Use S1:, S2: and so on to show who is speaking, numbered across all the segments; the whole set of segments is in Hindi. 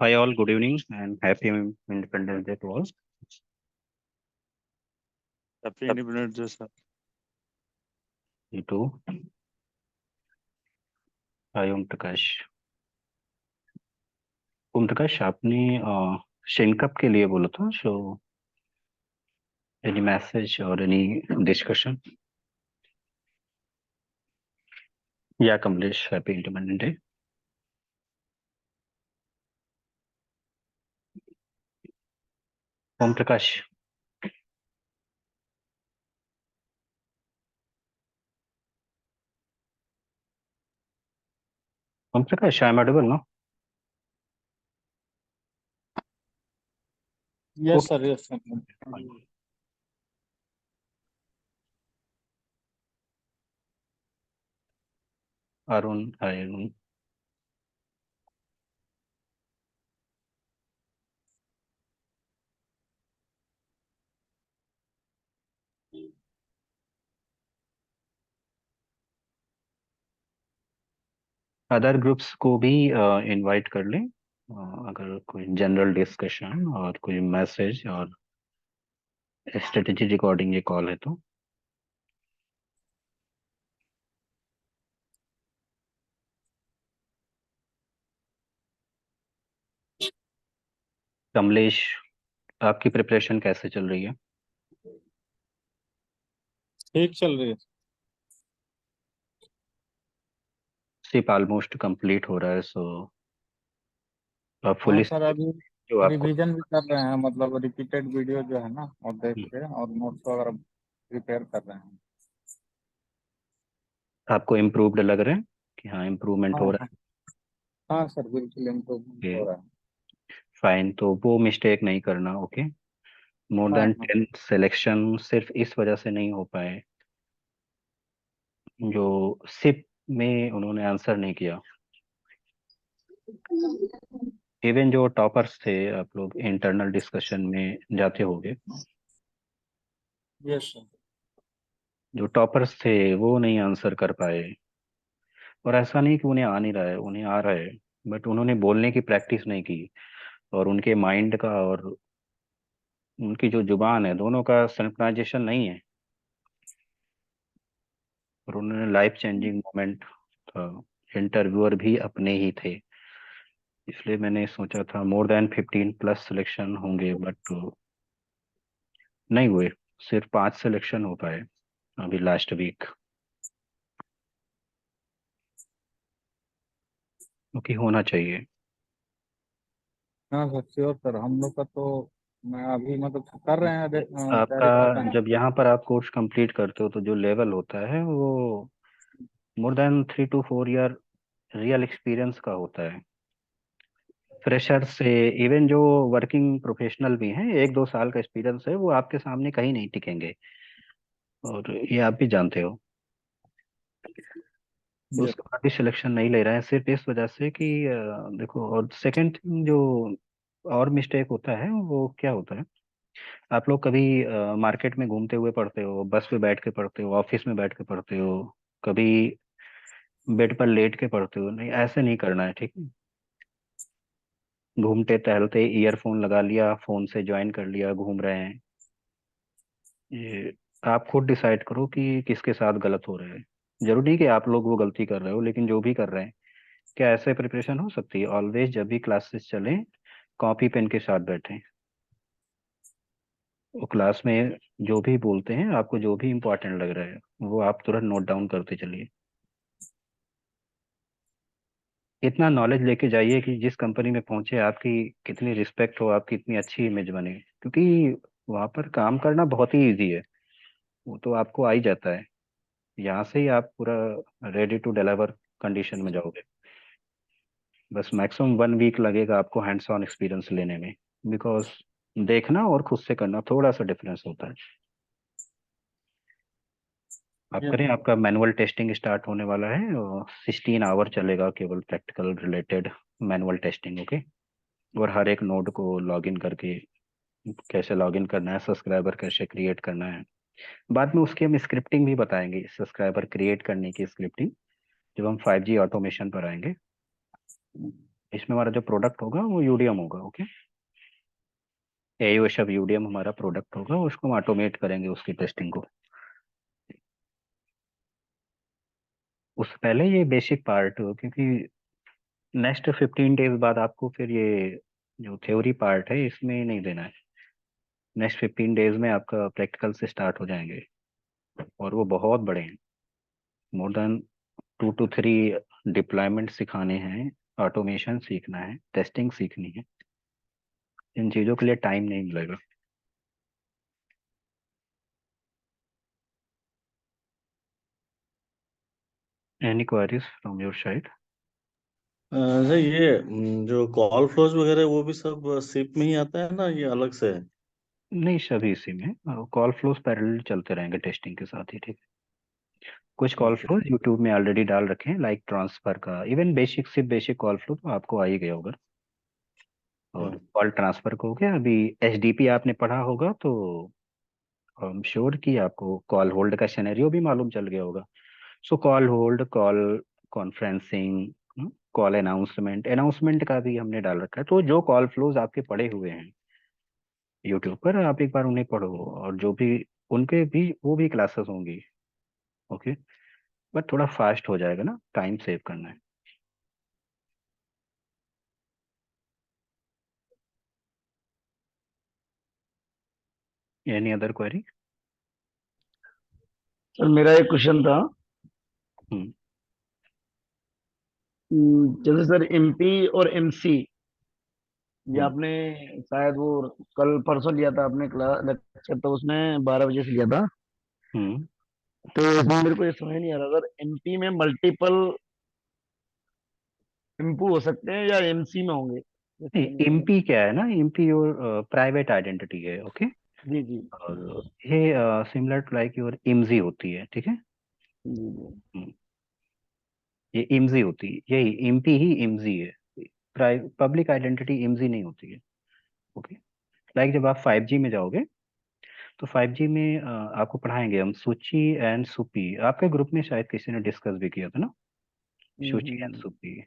S1: Hi all, good evening and happy Independence Day to all.
S2: Happy Independence Day, sir.
S1: You too. Hi Om Prakash. Om Prakash, आपने शिनकप के लिए बोला था, so any message or any discussion? Yeah, Kamlesh, happy Independence Day. Om Prakash. Om Prakash, I am audible, no?
S2: Yes, sir. Yes, sir.
S1: Arun, hi Arun. Other groups को भी इनवाइट कर लें, अगर कोई जनरल डिस्कशन और कोई मैसेज और स्ट्रेटेजी रिकॉर्डिंग ये कॉल है तो कमलेश, आपकी प्रिपरेशन कैसे चल रही है?
S2: ठीक चल रही है।
S1: सिर्फ ऑलमोस्ट कंप्लीट हो रहा है, सो आप
S2: हाँ
S1: फुली
S2: सर, अभी
S1: जो आपको
S2: रिवीजन भी कर रहे हैं, मतलब रिपीटेड वीडियो जो है ना, और देख के और नोट्स वगैरह प्रिपेयर कर रहे हैं।
S1: आपको इम्प्रूव्ड लग रहे हैं कि हाँ इम्प्रूवमेंट
S2: हाँ
S1: हो रहा
S2: हाँ। हाँ सर, बिल्कुल इम्प्रूवमेंट
S1: है?
S2: हो रहा है।
S1: फाइन, तो वो मिस्टेक नहीं करना, ओके? मोर
S2: हाँ
S1: देन
S2: हाँ।
S1: 10 सिलेक्शन सिर्फ इस वजह से नहीं हो पाए जो सिप में उन्होंने आंसर नहीं किया। इवन जो टॉपर्स थे, आप लोग इंटरनल डिस्कशन में जाते होंगे,
S2: यस सर।
S1: जो टॉपर्स थे वो नहीं आंसर कर पाए। और ऐसा नहीं कि उन्हें आ नहीं रहा है, उन्हें आ रहा है, बट उन्होंने बोलने की प्रैक्टिस नहीं की, और उनके माइंड का और उनकी जो जुबान है दोनों का सिंक्रोनाइजेशन नहीं है, और उन्होंने लाइफ चेंजिंग मोमेंट था। इंटरव्यूअर भी अपने ही थे, इसलिए मैंने सोचा था मोर देन 15+ सिलेक्शन होंगे, बट नहीं हुए। सिर्फ 5 सिलेक्शन हो पाए अभी लास्ट वीक, क्योंकि होना चाहिए।
S2: हाँ सर, श्योर सर, हम लोग का तो मैं अभी मतलब कर रहे हैं,
S1: आपका
S2: तैयारी कर रहे हैं।
S1: जब यहाँ पर आप कोर्स कंप्लीट करते हो तो जो लेवल होता है वो more than 3 to 4 year real experience का होता है। फ्रेशर से इवन जो वर्किंग प्रोफेशनल भी हैं, 1-2 साल का एक्सपीरियंस है, वो आपके सामने कहीं नहीं टिकेंगे, और ये आप भी जानते हो।
S2: यस।
S1: उसके बाद भी सिलेक्शन नहीं ले रहे हैं सिर्फ इस वजह से कि देखो, और सेकंड थिंग जो और मिस्टेक होता है वो क्या होता है, आप लोग कभी मार्केट में घूमते हुए पढ़ते हो, बस पे बैठ के पढ़ते हो, ऑफिस में बैठ के पढ़ते हो, कभी बेड पर लेट के पढ़ते हो? नहीं, ऐसे नहीं करना है, ठीक है? घूमते टहलते ईयरफोन लगा लिया, फोन से ज्वाइन कर लिया, घूम रहे हैं, ये आप खुद डिसाइड करो कि किसके साथ गलत हो रहे हैं। जरूरी नहीं कि आप लोग वो गलती कर रहे हो, लेकिन जो भी कर रहे हैं, क्या ऐसे प्रिपरेशन हो सकती है? ऑलवेज जब भी क्लासेस चले, कॉपी पेन के साथ बैठें, वो क्लास में जो भी बोलते हैं, आपको जो भी इम्पोर्टेंट लग रहा है वो आप तुरंत नोट डाउन करते चलिए। इतना नॉलेज लेके जाइए कि जिस कंपनी में पहुंचे आपकी कितनी रिस्पेक्ट हो, आपकी इतनी अच्छी इमेज बने, क्योंकि वहां पर काम करना बहुत ही इजी है, वो तो आपको आ ही जाता है। यहाँ से ही आप पूरा रेडी टू डिलीवर कंडीशन में जाओगे। बस मैक्सिमम 1 वीक लगेगा आपको हैंड्स ऑन एक्सपीरियंस लेने में, बिकॉज देखना और खुद से करना थोड़ा सा डिफरेंस होता है। आप
S2: यस।
S1: करें, आपका मैनुअल टेस्टिंग स्टार्ट होने वाला है, और 16 आवर चलेगा केवल practical related manual testing, okay? और हर एक नोड को लॉगिन करके कैसे लॉगिन करना है, सब्सक्राइबर कैसे क्रिएट करना है, बाद में उसकी हम स्क्रिप्टिंग भी बताएंगे, सब्सक्राइबर क्रिएट करने की स्क्रिप्टिंग, जब हम 5G ऑटोमेशन पर आएंगे। इसमें हमारा जो प्रोडक्ट होगा वो यूडीएम होगा। ओके, एयूएशअप यूडीएम हमारा प्रोडक्ट होगा, उसको हम ऑटोमेट करेंगे उसकी टेस्टिंग को। उससे पहले ये बेसिक पार्ट, क्योंकि नेक्स्ट 15 डेज बाद आपको फिर ये जो थ्योरी पार्ट है इसमें नहीं देना है। नेक्स्ट 15 डेज में आपका प्रैक्टिकल से स्टार्ट हो जाएंगे, और वो बहुत बड़े हैं। मोर देन 2 to 3 डिप्लॉयमेंट सिखाने हैं, ऑटोमेशन सीखना है, टेस्टिंग सीखनी है। इन चीज़ों के लिए टाइम नहीं मिलेगा। Any queries from your side?
S3: अच्छा, ये जो कॉल फ्लोज वगैरह वो भी सब सिप में ही आता है ना, ये अलग से है?
S1: नहीं, सभी इसी में कॉल फ्लोज पैरेलल चलते रहेंगे टेस्टिंग के साथ ही, ठीक है। कुछ कॉल
S3: ओके।
S1: फ्लोज यूट्यूब में ऑलरेडी डाल रखे हैं, लाइक ट्रांसफर का, इवन बेसिक से बेसिक कॉल फ्लो तो आपको आ ही गया होगा। और
S3: हाँ।
S1: कॉल ट्रांसफर को हो गया। अभी एचडीपी आपने पढ़ा होगा तो आई एम श्योर कि आपको कॉल होल्ड का सिनेरियो भी मालूम चल गया होगा। So call hold, call conferencing, call announcement, announcement का भी हमने डाल रखा है। तो जो कॉल फ्लोज आपके पड़े हुए हैं यूट्यूब पर, आप एक बार उन्हें पढ़ो, और जो भी उनके भी वो भी क्लासेस होंगी। ओके, बट थोड़ा फास्ट हो जाएगा ना, टाइम सेव करना है। Any other query?
S4: सर मेरा एक क्वेश्चन था।
S1: हम्म।
S4: जैसे सर एमपी और एमसी, ये
S1: हम्म।
S4: आपने शायद वो कल परसों लिया था आपने क्लास लेक्चर, तो उसमें 12 बजे से लिया था।
S1: हम्म।
S4: तो इसमें मेरे को ये समझ नहीं आ रहा सर, एमपी में मल्टीपल इम्पू हो सकते हैं या एमसी में होंगे, ये समझ नहीं आ रहा।
S1: एमपी क्या है ना, एमपी योर प्राइवेट आइडेंटिटी है। ओके,
S4: जी जी
S1: और ये सिमिलर टू लाइक योर इमजी होती है, ठीक है।
S4: जी जी।
S1: हम्म, ये इमजी होती है, यही एमपी ही इमजी है। पब्लिक आइडेंटिटी इमजी नहीं होती है। ओके, लाइक जब आप 5G में जाओगे तो 5G में आपको पढ़ाएंगे हम सूची एंड सुपी। आपके ग्रुप में शायद किसी ने डिस्कस भी किया था ना, सूची एंड
S4: हम्म।
S1: सुपी।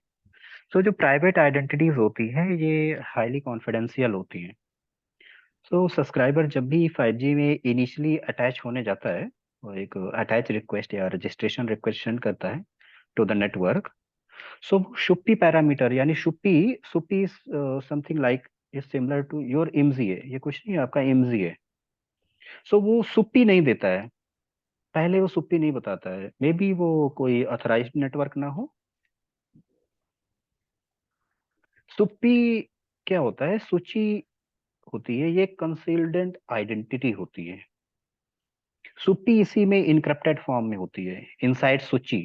S1: तो जो प्राइवेट आइडेंटिटीज होती हैं ये हाईली कॉन्फिडेंशियल होती हैं। तो सब्सक्राइबर जब भी 5G में इनिशियली अटैच होने जाता है, और एक अटैच रिक्वेस्ट या रजिस्ट्रेशन रिक्वेस्ट सेंड करता है to the network, so SUPI parameter यानी SUPI, SUPI something like is similar to your IMSI है, ये कुछ नहीं, आपका इमजी है। सो वो सुप्पी नहीं देता है, पहले वो सुप्पी नहीं बताता है, मे बी वो कोई अथराइज्ड नेटवर्क ना हो। सुप्पी क्या होता है, सूची होती है, ये कंसील्डेंट आइडेंटिटी होती है। सुप्पी इसी में इनक्रिप्टेड फॉर्म में होती है, इनसाइड सूची।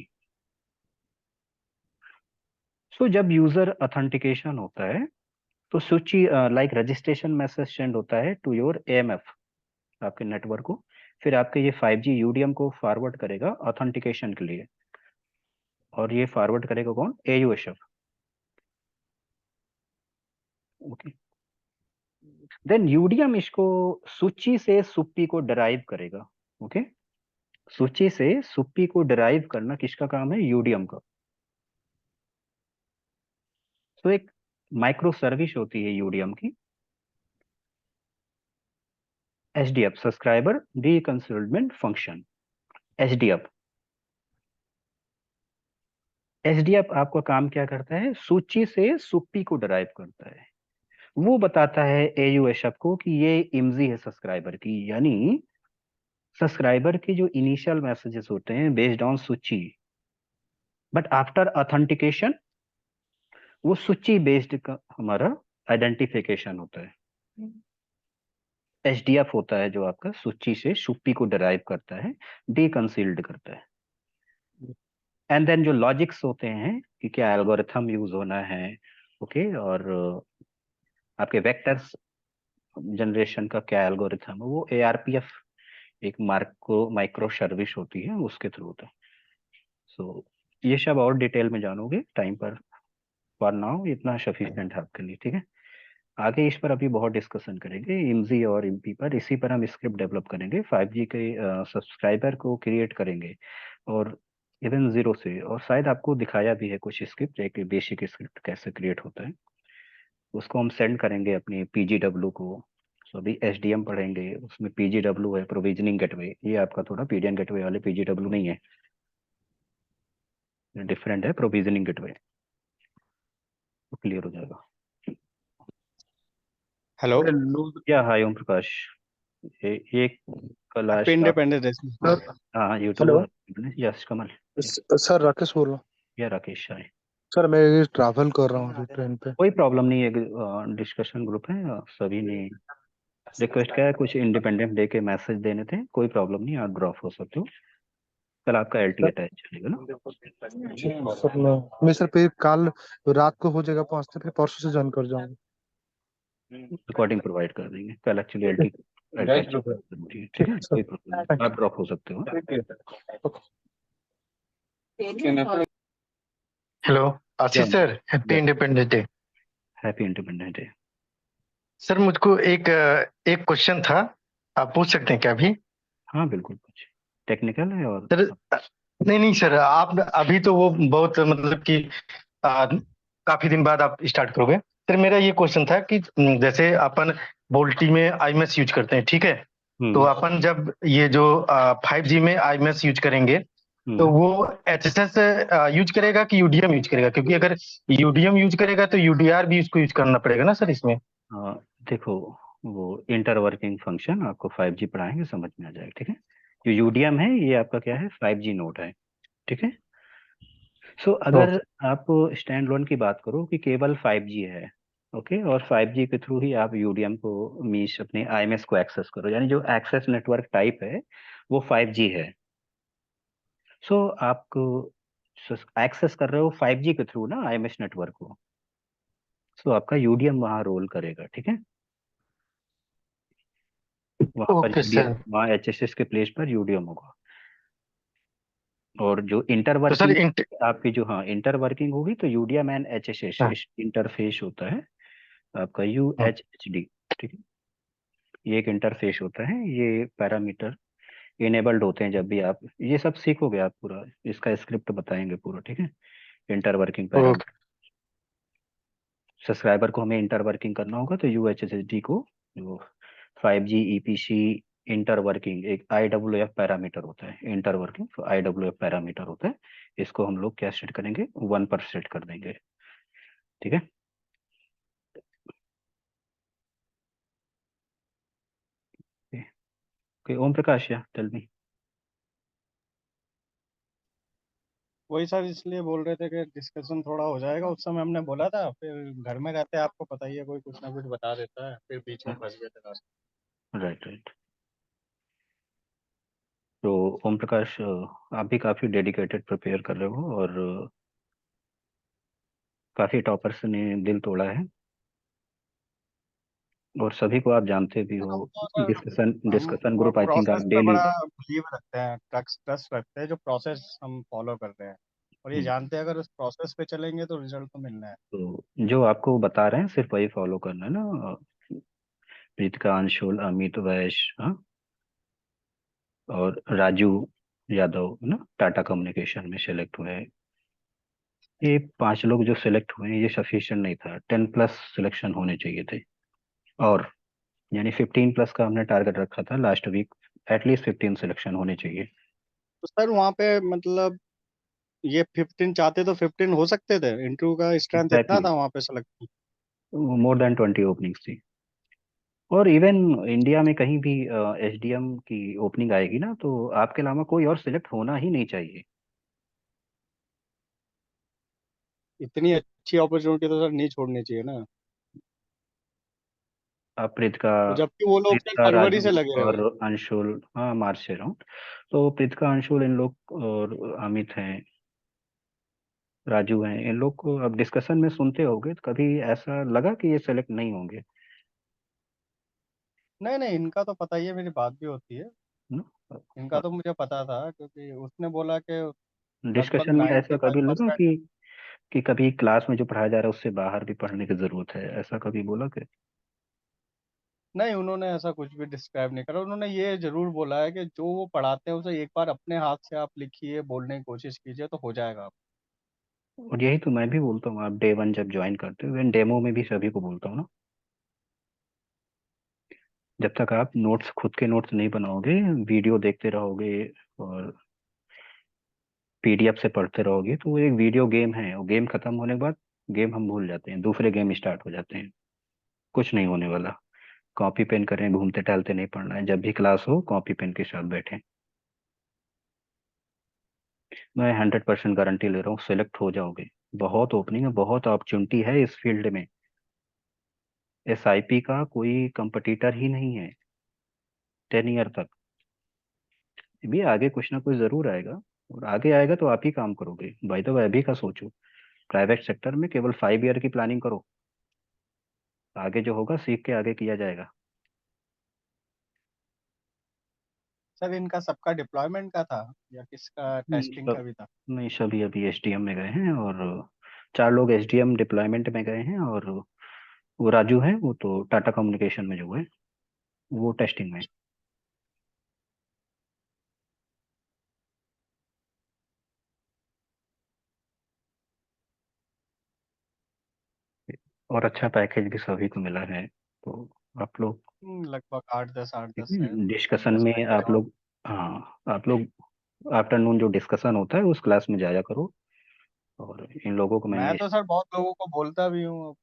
S1: सो जब यूजर ऑथेंटिकेशन होता है तो सूची लाइक रजिस्ट्रेशन मैसेज सेंड होता है टू योर एएमएफ, आपके नेटवर्क को। फिर आपके ये 5G यूडीएम को फॉरवर्ड करेगा ऑथेंटिकेशन के लिए, और ये फॉरवर्ड करेगा कौन, एयूएशएफ। ओके, देन यूडीएम इसको सूची से सुप्पी को डराइव करेगा। ओके, सूची से सुप्पी को डराइव करना किसका काम है, यूडीएम का। तो एक माइक्रो सर्विस होती है यूडीएम की, HDF, subscriber deconcealment function, HDF. HDF आपका काम क्या करता है, सूची से सुप्पी को डराइव करता है। वो बताता है एयूएशएफ को कि ये इमजी है सब्सक्राइबर की, यानी सब्सक्राइबर के जो इनिशियल मैसेजेस होते हैं बेस्ड ऑन सूची, बट आफ्टर ऑथेंटिकेशन वो सूची बेस्ड का हमारा आइडेंटिफिकेशन होता है। एचडीएफ होता है जो आपका सूची से सुप्पी को डराइव करता है, डीकंसील्ड करता है। एंड देन जो लॉजिक्स होते हैं कि क्या एल्गोरिथम यूज होना है, ओके, और आपके वेक्टर्स जनरेशन का क्या एल्गोरिथम है, वो एआरपीएफ, एक मार्को माइक्रो सर्विस होती है, उसके थ्रू होता है। सो ये सब और डिटेल में जानोगे टाइम पर। फॉर नाउ इतना सफिशिएंट है आपके लिए, ठीक है। आगे इस पर अभी बहुत डिस्कशन करेंगे, इमजी और इमपी पर। इसी पर हम स्क्रिप्ट डेवलप करेंगे, 5G के सब्सक्राइबर को क्रिएट करेंगे, और इवन जीरो से। और शायद आपको दिखाया भी है कुछ स्क्रिप्ट, एक बेसिक स्क्रिप्ट कैसे क्रिएट होता है, उसको हम सेंड करेंगे अपने पीजीडब्ल्यू को। सो अभी एसडीएम पढ़ेंगे, उसमें पीजीडब्ल्यू है, प्रोविजनिंग गेटवे। ये आपका थोड़ा पीडीएन गेटवे वाले पीजीडब्ल्यू नहीं है, डिफरेंट है प्रोविजनिंग गेटवे। तो क्लियर हो जाएगा।
S5: हेलो।
S1: क्या हाय ओम प्रकाश, ये कल आज
S5: happy
S1: staff.
S5: Independence day.
S6: Sir
S1: हाँ
S6: हेलो।
S1: यूट्यूबर। यस कमल।
S6: सर राकेश बोल रहा हूँ।
S1: या राकेश है।
S6: सर मैं ट्रैवल कर रहा हूँ अभी ट्रेन पे।
S1: कोई प्रॉब्लम नहीं है, डिस्कशन ग्रुप है, सभी ने रिक्वेस्ट किया है, कुछ इंडिपेंडेंस डे के मैसेज देने थे, कोई प्रॉब्लम नहीं, आप ड्रॉप हो सकते हो। कल आपका एलटी
S6: सर
S1: अटैच चलेगा ना।
S6: सर मैं सर फिर कल रात को हो जाएगा पहुँचते, फिर परसों से ज्वाइन कर जाऊंगा।
S1: रिकॉर्डिंग प्रोवाइड कर देंगे, कल एक्चुअली एलटी
S6: ठीक
S1: अटैच जरूरी है, ठीक
S6: ठीक
S1: है,
S6: है सर,
S1: कोई प्रॉब्लम नहीं,
S6: थैंक
S1: आप ड्रॉप हो सकते हो।
S7: हेलो
S1: या
S7: Ashish sir, happy
S1: yes,
S7: independence day.
S1: Happy independence day.
S7: Sir मुझको एक क्वेश्चन था, आप पूछ सकते हैं क्या अभी?
S1: हाँ बिल्कुल, कुछ टेक्निकल है और
S7: सर नहीं नहीं सर, आप अभी तो वो बहुत मतलब कि आ, काफी दिन बाद आप स्टार्ट करोगे। सर मेरा ये क्वेश्चन था कि जैसे अपन वोल्टी में आईएमएस यूज करते हैं, ठीक है? तो
S1: हम्म
S7: अपन जब ये जो 5G में आईएमएस यूज करेंगे, तो
S1: हम्म।
S7: वो एचएसएस यूज करेगा कि यूडीएम यूज करेगा? क्योंकि अगर यूडीएम यूज करेगा तो यूडीआर भी उसको यूज करना पड़ेगा ना सर इसमें।
S1: देखो, वो इंटर वर्किंग फंक्शन आपको 5G पढ़ाएंगे, समझ में आ जाएगा, ठीक है। जो यूडीएम है ये आपका क्या है, 5G नोड है, ठीक है। सो अगर
S7: ओके
S1: आप स्टैंड लोन की बात करो कि केवल 5G है, ओके, और 5G के थ्रू ही आप यूडीएम को मीश अपने आईएमएस को एक्सेस करो, यानी जो एक्सेस नेटवर्क टाइप है वो 5G है। सो आप एक्सेस कर रहे हो 5G के थ्रू ना आईएमएस नेटवर्क को, सो आपका यूडीएम वहाँ रोल करेगा, ठीक है। वहाँ पर
S7: ओके
S1: यूडीएम,
S7: सर।
S1: वहाँ एचएसएस के प्लेस पर यूडीएम होगा। और जो इंटर
S7: तो सर
S1: वर्किंग आपकी जो, हाँ, इंटर वर्किंग होगी तो यूडीएम एंड
S7: हाँ,
S1: एचएसएस इंटरफेस होता है आपका, यू
S7: हाँ,
S1: एच एच डी, ठीक है। ये एक इंटरफेस होता है, ये पैरामीटर इनेबल्ड होते हैं जब भी आप ये सब सीखोगे, आप पूरा इसका स्क्रिप्ट बताएंगे पूरा, ठीक है। Inter working
S7: okay
S1: parameter, subscriber को हमें इंटर वर्किंग करना होगा तो यू एच एस डी को, जो 5G ईपीसी इंटर वर्किंग एक IWF पैरामीटर होता है, इंटर वर्किंग IWF पैरामीटर होता है, इसको हम लोग क्या सेट करेंगे, 1 पर सेट कर देंगे, ठीक है। ओके ओम प्रकाश, या टेल मी।
S5: वही सर, इसलिए बोल रहे थे कि डिस्कशन थोड़ा हो जाएगा, उस समय हमने बोला था, फिर घर में रहते आपको पता ही है, कोई कुछ ना कुछ बता देता है, फिर बीच में फंस गए थे last
S1: राइट राइट। तो ओम प्रकाश, आप भी काफी डेडिकेटेड प्रिपेयर कर रहे हो, और काफी टॉपर्स ने दिल तोड़ा है, और सभी को आप जानते भी
S5: में।
S1: हो।
S5: हम तो सर,
S1: डिस्कशन
S5: हम
S1: discussion group I think
S5: process
S1: आप
S5: पे
S1: डेली।
S5: बड़ा बिलीव रखते हैं, ट्रस्ट रखते हैं, जो प्रोसेस हम फॉलो करते हैं, और ये जानते हैं अगर उस प्रोसेस पे चलेंगे तो रिजल्ट तो मिलना है।
S1: तो जो आपको बता रहे हैं सिर्फ वही फॉलो करना है ना। प्रीतिका, अंशुल, अमित, वैश, हाँ, और राजू यादव ना, टाटा कम्युनिकेशन में सेलेक्ट हुए हैं। ये 5 लोग जो सिलेक्ट हुए हैं ये सफिशिएंट नहीं था, 10+ सिलेक्शन होने चाहिए थे। और यानी 15+ का हमने टारगेट रखा था लास्ट वीक, एटलीस्ट 15 सिलेक्शन होने चाहिए।
S5: तो सर वहाँ पे मतलब ये 15 चाहते तो 15 हो सकते थे, इंटरव्यू का स्ट्रेंथ इतना
S1: एग्जैक्टली,
S5: था वहाँ पे सेलेक्ट।
S1: मोर देन 20 ओपनिंग्स थी। और इवन इंडिया में कहीं भी एसडीएम की ओपनिंग आएगी ना, तो आपके अलावा कोई और सिलेक्ट होना ही नहीं चाहिए।
S5: इतनी अच्छी अपॉर्चुनिटी तो सर नहीं छोड़नी चाहिए ना।
S1: आप प्रीतिका,
S5: तो जबकि वो लोग फिर
S1: प्रीतिका,
S5: जनवरी
S1: राजू
S5: से लगे रहे
S1: और
S5: हुए।
S1: अंशुल, हाँ, मार्च से अराउंड। तो प्रीतिका, अंशुल, इन लोग और अमित हैं, राजू हैं, इन लोग को अब डिस्कशन में सुनते होगे, तो कभी ऐसा लगा कि ये सेलेक्ट नहीं होंगे
S5: नहीं नहीं, इनका तो पता ही है, मेरी बात भी होती है।
S1: ना?
S5: इनका तो मुझे पता था, क्योंकि उसने बोला कि लगभग
S1: डिस्कशन में ऐसा कभी लगा
S5: 95%।
S1: कि कभी क्लास में जो पढ़ाया जा रहा है उससे बाहर भी पढ़ने की जरूरत है, ऐसा कभी बोला कि
S5: नहीं, उन्होंने ऐसा कुछ भी डिस्क्राइब नहीं करा। उन्होंने ये जरूर बोला है कि जो वो पढ़ाते हैं उसे एक बार अपने हाथ से आप लिखिए, बोलने की कोशिश कीजिए तो हो जाएगा।
S1: और यही तो मैं भी बोलता हूँ, आप डे वन जब ज्वाइन करते हो, इवन डेमो में भी सभी को बोलता हूँ ना, जब तक आप नोट्स, खुद के नोट्स नहीं बनाओगे, वीडियो देखते रहोगे और पीडीएफ से पढ़ते रहोगे, तो वो एक वीडियो गेम है, और गेम खत्म होने के बाद गेम हम भूल जाते हैं, दूसरे गेम स्टार्ट हो जाते हैं। कुछ नहीं होने वाला। कॉपी पेन करें, घूमते टहलते नहीं पढ़ना है, जब भी क्लास हो कॉपी पेन के साथ बैठे। मैं 100% गारंटी ले रहा हूँ, सिलेक्ट हो जाओगे। बहुत ओपनिंग है, बहुत अपॉर्चुनिटी है इस फील्ड में। एसआईपी का कोई कंपटीटर ही नहीं है 10 ईयर तक। भी आगे कुछ ना कुछ जरूर आएगा, और आगे आएगा तो आप ही काम करोगे। भाई तो अभी का सोचो, प्राइवेट सेक्टर में केवल 5 ईयर की प्लानिंग करो, आगे जो होगा सीख के आगे किया जाएगा।
S5: सर इनका सबका डिप्लॉयमेंट का था या किसका
S1: नहीं
S5: टेस्टिंग
S1: सब
S5: का भी था?
S1: नहीं, सभी अभी एसडीएम में गए हैं, और 4 लोग एसडीएम डिप्लॉयमेंट में गए हैं, और वो राजू है, वो तो टाटा कम्युनिकेशन में जो है, वो टेस्टिंग में है। और अच्छा पैकेज भी सभी को मिला है, तो आप लोग
S5: लगभग 8-10 8-10 है।
S1: डिस्कशन
S5: 10
S1: में
S5: पैकेज
S1: आप
S5: और।
S1: लोग, हाँ आप लोग आफ्टरनून जो डिस्कशन होता है उस क्लास में जाया करो। और इन लोगों को
S5: मैं
S1: मैंने,
S5: तो सर बहुत लोगों को बोलता भी हूँ, अब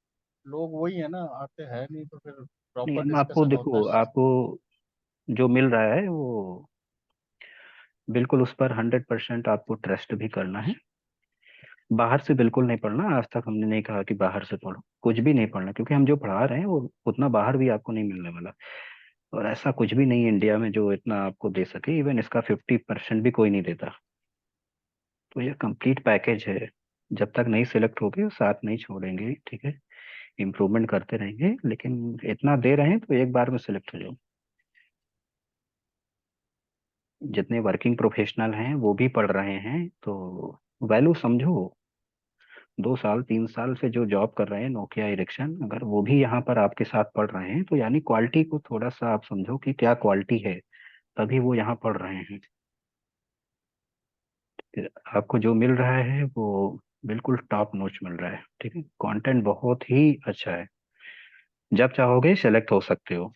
S5: लोग वही है ना, आते हैं नहीं तो फिर
S1: नहीं
S5: प्रॉपर
S1: हम आपको
S5: डिस्कशन होता है।
S1: देखो, आपको जो मिल रहा है वो बिल्कुल, उस पर 100% आपको ट्रस्ट भी करना है। बाहर से बिल्कुल नहीं पढ़ना, आज तक हमने नहीं कहा कि बाहर से पढ़ो, कुछ भी नहीं पढ़ना, क्योंकि हम जो पढ़ा रहे हैं वो उतना बाहर भी आपको नहीं मिलने वाला। और ऐसा कुछ भी नहीं है इंडिया में जो इतना आपको दे सके, इवन इसका 50% भी कोई नहीं देता। तो ये कंप्लीट पैकेज है। जब तक नहीं सिलेक्ट होगे साथ नहीं छोड़ेंगे, ठीक है। इम्प्रूवमेंट करते रहेंगे, लेकिन इतना दे रहे हैं तो एक बार में सिलेक्ट हो जाओ। जितने वर्किंग प्रोफेशनल हैं वो भी पढ़ रहे हैं, तो वैल्यू समझो। 2 साल 3 साल से जो जॉब कर रहे हैं नोकिया इरेक्शन, अगर वो भी यहाँ पर आपके साथ पढ़ रहे हैं, तो यानी क्वालिटी को थोड़ा सा आप समझो कि क्या क्वालिटी है, तभी वो यहाँ पढ़ रहे हैं। फिर आपको जो मिल रहा है वो बिल्कुल टॉप नॉच मिल रहा है, ठीक है। कंटेंट बहुत ही अच्छा है, जब चाहोगे सेलेक्ट हो सकते हो।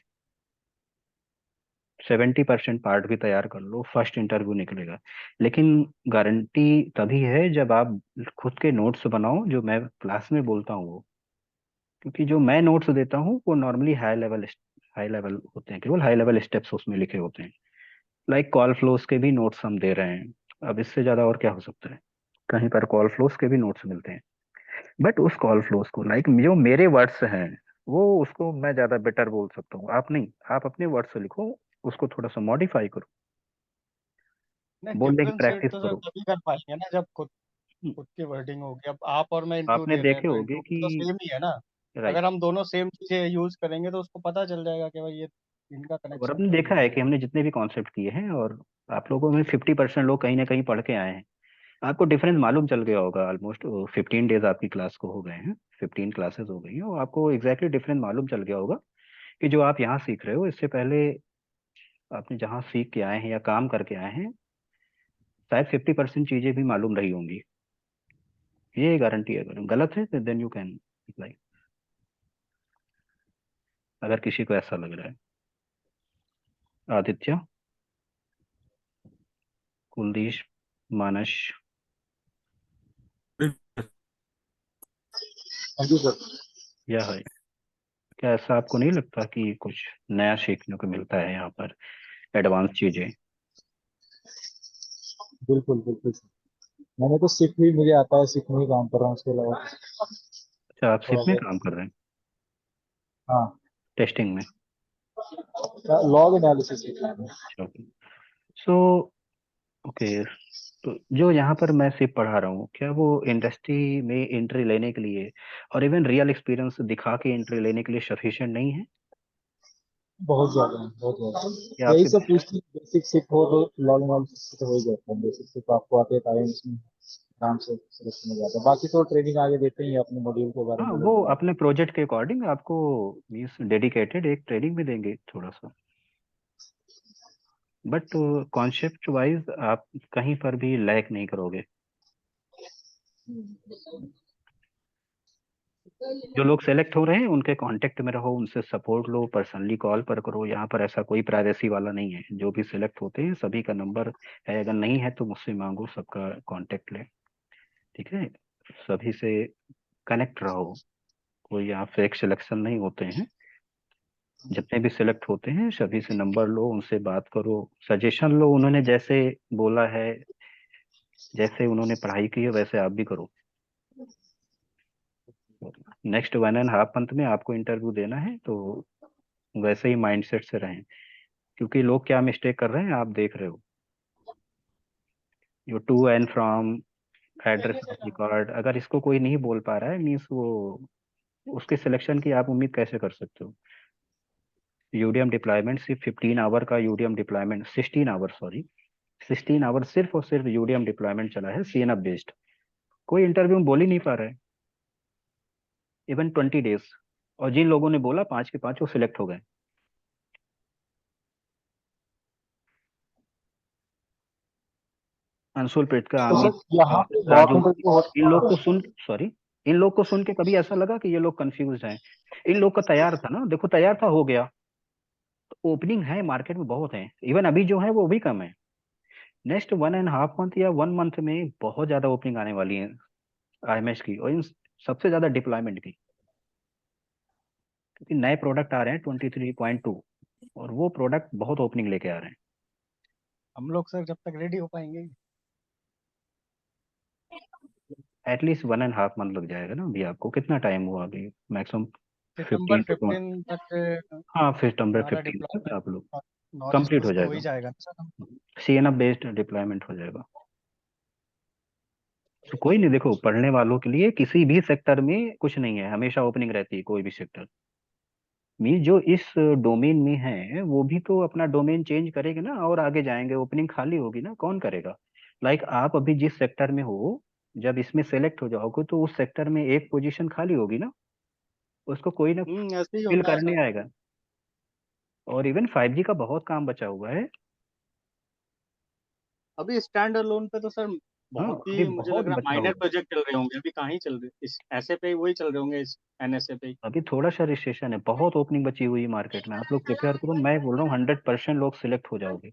S1: 70% पार्ट भी तैयार कर लो, फर्स्ट इंटरव्यू निकलेगा। लेकिन गारंटी तभी है जब आप खुद के नोट्स बनाओ, जो मैं क्लास में बोलता हूँ वो। क्योंकि जो मैं नोट्स देता हूँ वो नॉर्मली हाई लेवल होते हैं, केवल हाई लेवल स्टेप्स उसमें लिखे होते हैं। लाइक कॉल फ्लोज के भी नोट्स हम दे रहे हैं। अब इससे ज्यादा और क्या हो सकता है। कहीं पर कॉल फ्लोज के भी नोट्स मिलते हैं, बट उस कॉल फ्लोज को, लाइक जो मेरे वर्ड्स हैं, वो उसको मैं ज्यादा बेटर बोल सकता हूँ, आप नहीं। आप अपने वर्ड्स से लिखो, उसको थोड़ा सा मॉडिफाई करो,
S5: नहीं,
S1: बोलने की
S5: डिफरेंशिएट
S1: प्रैक्टिस
S5: तो सर
S1: करो।
S5: तभी कर पाएंगे ना जब खुद खुद की वर्डिंग होगी। अब आप और मैं इंटरव्यू
S1: आपने
S5: दे रहे हैं
S1: देखे
S5: तो
S1: होगे
S5: इंटरव्यू
S1: कि,
S5: तो सेम ही है ना। अगर
S1: राइट,
S5: हम दोनों सेम चीजें यूज करेंगे तो उसको पता चल जाएगा कि भाई ये इनका
S1: और
S5: कनेक्शन
S1: आपने
S5: तो
S1: देखा
S5: ये
S1: है
S5: है।
S1: कि हमने जितने भी कॉन्सेप्ट किए हैं, और आप लोगों में 50% लोग कहीं ना कहीं पढ़ के आए हैं। आपको डिफरेंस मालूम चल गया होगा, ऑलमोस्ट 15 डेज आपकी क्लास को हो गए हैं, 15 क्लासेस हो गई हैं, और आपको एग्जैक्टली डिफरेंस मालूम चल गया होगा कि जो आप यहाँ सीख रहे हो, इससे पहले आपने जहाँ सीख के आए हैं या काम करके आए हैं, शायद 50% चीजें भी मालूम रही होंगी। ये गारंटी है, अगर गलत है तो देन यू कैन अप्लाई, अगर किसी को ऐसा लग रहा है। आदित्य, कुलदीश, मानस,
S2: हाँ जी सर।
S1: या है, क्या ऐसा आपको नहीं लगता कि कुछ नया सीखने को मिलता है यहाँ पर, एडवांस चीजें।
S2: बिल्कुल बिल्कुल सर। मैंने तो सीख भी, मुझे आता है, सीखने ही काम कर रहा हूँ उसके अलावा
S1: अच्छा, आप
S2: थोड़ा
S1: सिप में
S2: बहुत।
S1: काम कर रहे हैं,
S2: हाँ,
S1: टेस्टिंग में।
S2: लॉग एनालिसिस सीख रहा हूँ।
S1: सो ओके, तो जो यहाँ पर मैं सिर्फ पढ़ा रहा हूँ, क्या वो इंडस्ट्री में एंट्री लेने के लिए और इवन रियल एक्सपीरियंस दिखा के एंट्री लेने के लिए सफिशिएंट नहीं है?
S2: बहुत ज्यादा है, बहुत ज्यादा।
S1: या
S2: यही
S1: आपके
S2: सब
S1: बिजनेस,
S2: पूछती बेसिक सीख हो तो लॉग एनालिसिस तो हो ही जाता है। बेसिक सीख आपको आते हैं इसमें।
S8: आराम से सिलेक्शन हो जाता है। बाकी तो ट्रेनिंग आगे देते ही हैं, अपने मॉड्यूल के बारे
S1: हाँ,
S8: में
S1: वो
S8: बताते
S1: अपने प्रोजेक्ट के अकॉर्डिंग आपको मीन्स डेडिकेटेड एक ट्रेनिंग भी देंगे थोड़ा सा, बट कॉन्सेप्ट वाइज आप कहीं पर भी लैक नहीं करोगे।
S8: हैं।
S1: जो लोग सेलेक्ट हो रहे हैं उनके कांटेक्ट में रहो, उनसे सपोर्ट लो, पर्सनली कॉल पर करो। यहाँ पर ऐसा कोई प्राइवेसी वाला नहीं है। जो भी सिलेक्ट होते हैं सभी का नंबर है, अगर नहीं है तो मुझसे मांगो, सबका कांटेक्ट ले, ठीक है। सभी से कनेक्ट रहो, कोई यहाँ फेक सिलेक्शन नहीं होते हैं। जितने भी सिलेक्ट होते हैं सभी से नंबर लो, उनसे बात करो, सजेशन लो। उन्होंने जैसे बोला है, जैसे उन्होंने पढ़ाई की है वैसे आप भी करो। नेक्स्ट 1.5 मंथ में आपको इंटरव्यू देना है, तो वैसे ही माइंडसेट से रहें, क्योंकि लोग क्या मिस्टेक कर रहे हैं आप देख रहे हो। यो to and from, address of record, अगर इसको कोई नहीं बोल पा रहा है मीन्स वो उसके सिलेक्शन की आप उम्मीद कैसे कर सकते हो। यूडीएम डिप्लॉयमेंट सिर्फ 15 आवर का, UDM deployment 16 hour, sorry 16 hour सिर्फ और सिर्फ यूडीएम डिप्लॉयमेंट चला है सीएनएफ बेस्ड। कोई इंटरव्यू में बोल ही नहीं पा रहा है, इवन 20 डेज। और जिन लोगों ने बोला 5 के 5 वो सिलेक्ट हो गए। अंशुल पेट का,
S8: तो
S1: अमित,
S8: सर यहाँ पे मॉक
S1: राजू,
S8: इंटरव्यू
S1: इन लोग
S8: होता
S1: को
S8: है।
S1: सुन, सॉरी, इन लोग को सुन के कभी ऐसा लगा कि ये लोग कंफ्यूज हैं? इन लोग का तैयार था ना, देखो तैयार था, हो गया। तो ओपनिंग है मार्केट में बहुत है, इवन अभी जो है वो भी कम है। नेक्स्ट 1.5 मंथ या 1 मंथ में बहुत ज्यादा ओपनिंग आने वाली है आईएमएस की, और इन सबसे ज्यादा डिप्लॉयमेंट की, क्योंकि नए प्रोडक्ट आ रहे हैं 23.2, और वो प्रोडक्ट बहुत ओपनिंग लेके आ रहे हैं।
S5: हम लोग सर जब तक रेडी हो पाएंगे।
S1: एटलीस्ट 1.5 मंथ लग जाएगा ना। अभी आपको कितना टाइम हुआ अभी, मैक्सिमम
S5: सितंबर
S1: 15 to,
S5: 15 तक
S1: हाँ सितंबर
S5: हमारा
S1: 15 तक
S5: डिप्लॉयमेंट
S1: आप लोग
S5: नॉलेज
S1: कंप्लीट हो
S5: टेस्ट तो हो ही
S1: जाएगा,
S5: जाएगा ना सर।
S1: सीएनएफ बेस्ड डिप्लॉयमेंट हो जाएगा। तो कोई नहीं, देखो पढ़ने वालों के लिए किसी भी सेक्टर में कुछ नहीं है, हमेशा ओपनिंग रहती है कोई भी सेक्टर में। जो इस डोमेन में है वो भी तो अपना डोमेन चेंज करेंगे ना, और आगे जाएंगे, ओपनिंग खाली होगी ना, कौन करेगा। लाइक आप अभी जिस सेक्टर में हो, जब इसमें सेलेक्ट हो जाओगे तो उस सेक्टर में एक पोजीशन खाली होगी ना, उसको कोई ना
S5: ऐसे ही
S1: फिल
S5: होता है
S1: करने
S5: सर।
S1: आएगा। और इवन 5G का बहुत काम बचा हुआ है।
S5: अभी स्टैंड अलोन पे तो सर
S1: हाँ,
S5: बहुत
S1: अभी
S5: ही मुझे
S1: बहुत
S5: लग रहा है
S1: बचा
S5: माइनर
S1: हुआ है।
S5: प्रोजेक्ट चल रहे होंगे। अभी कहाँ ही चल रहे, इस ऐसे पे ही वही चल रहे होंगे, इस एनएसए पे ही।
S1: अभी थोड़ा सा रजिस्ट्रेशन है, बहुत ओपनिंग बची हुई है मार्केट में। आप लोग प्रिपेयर करो, मैं बोल रहा हूँ 100% लोग सिलेक्ट हो जाओगे।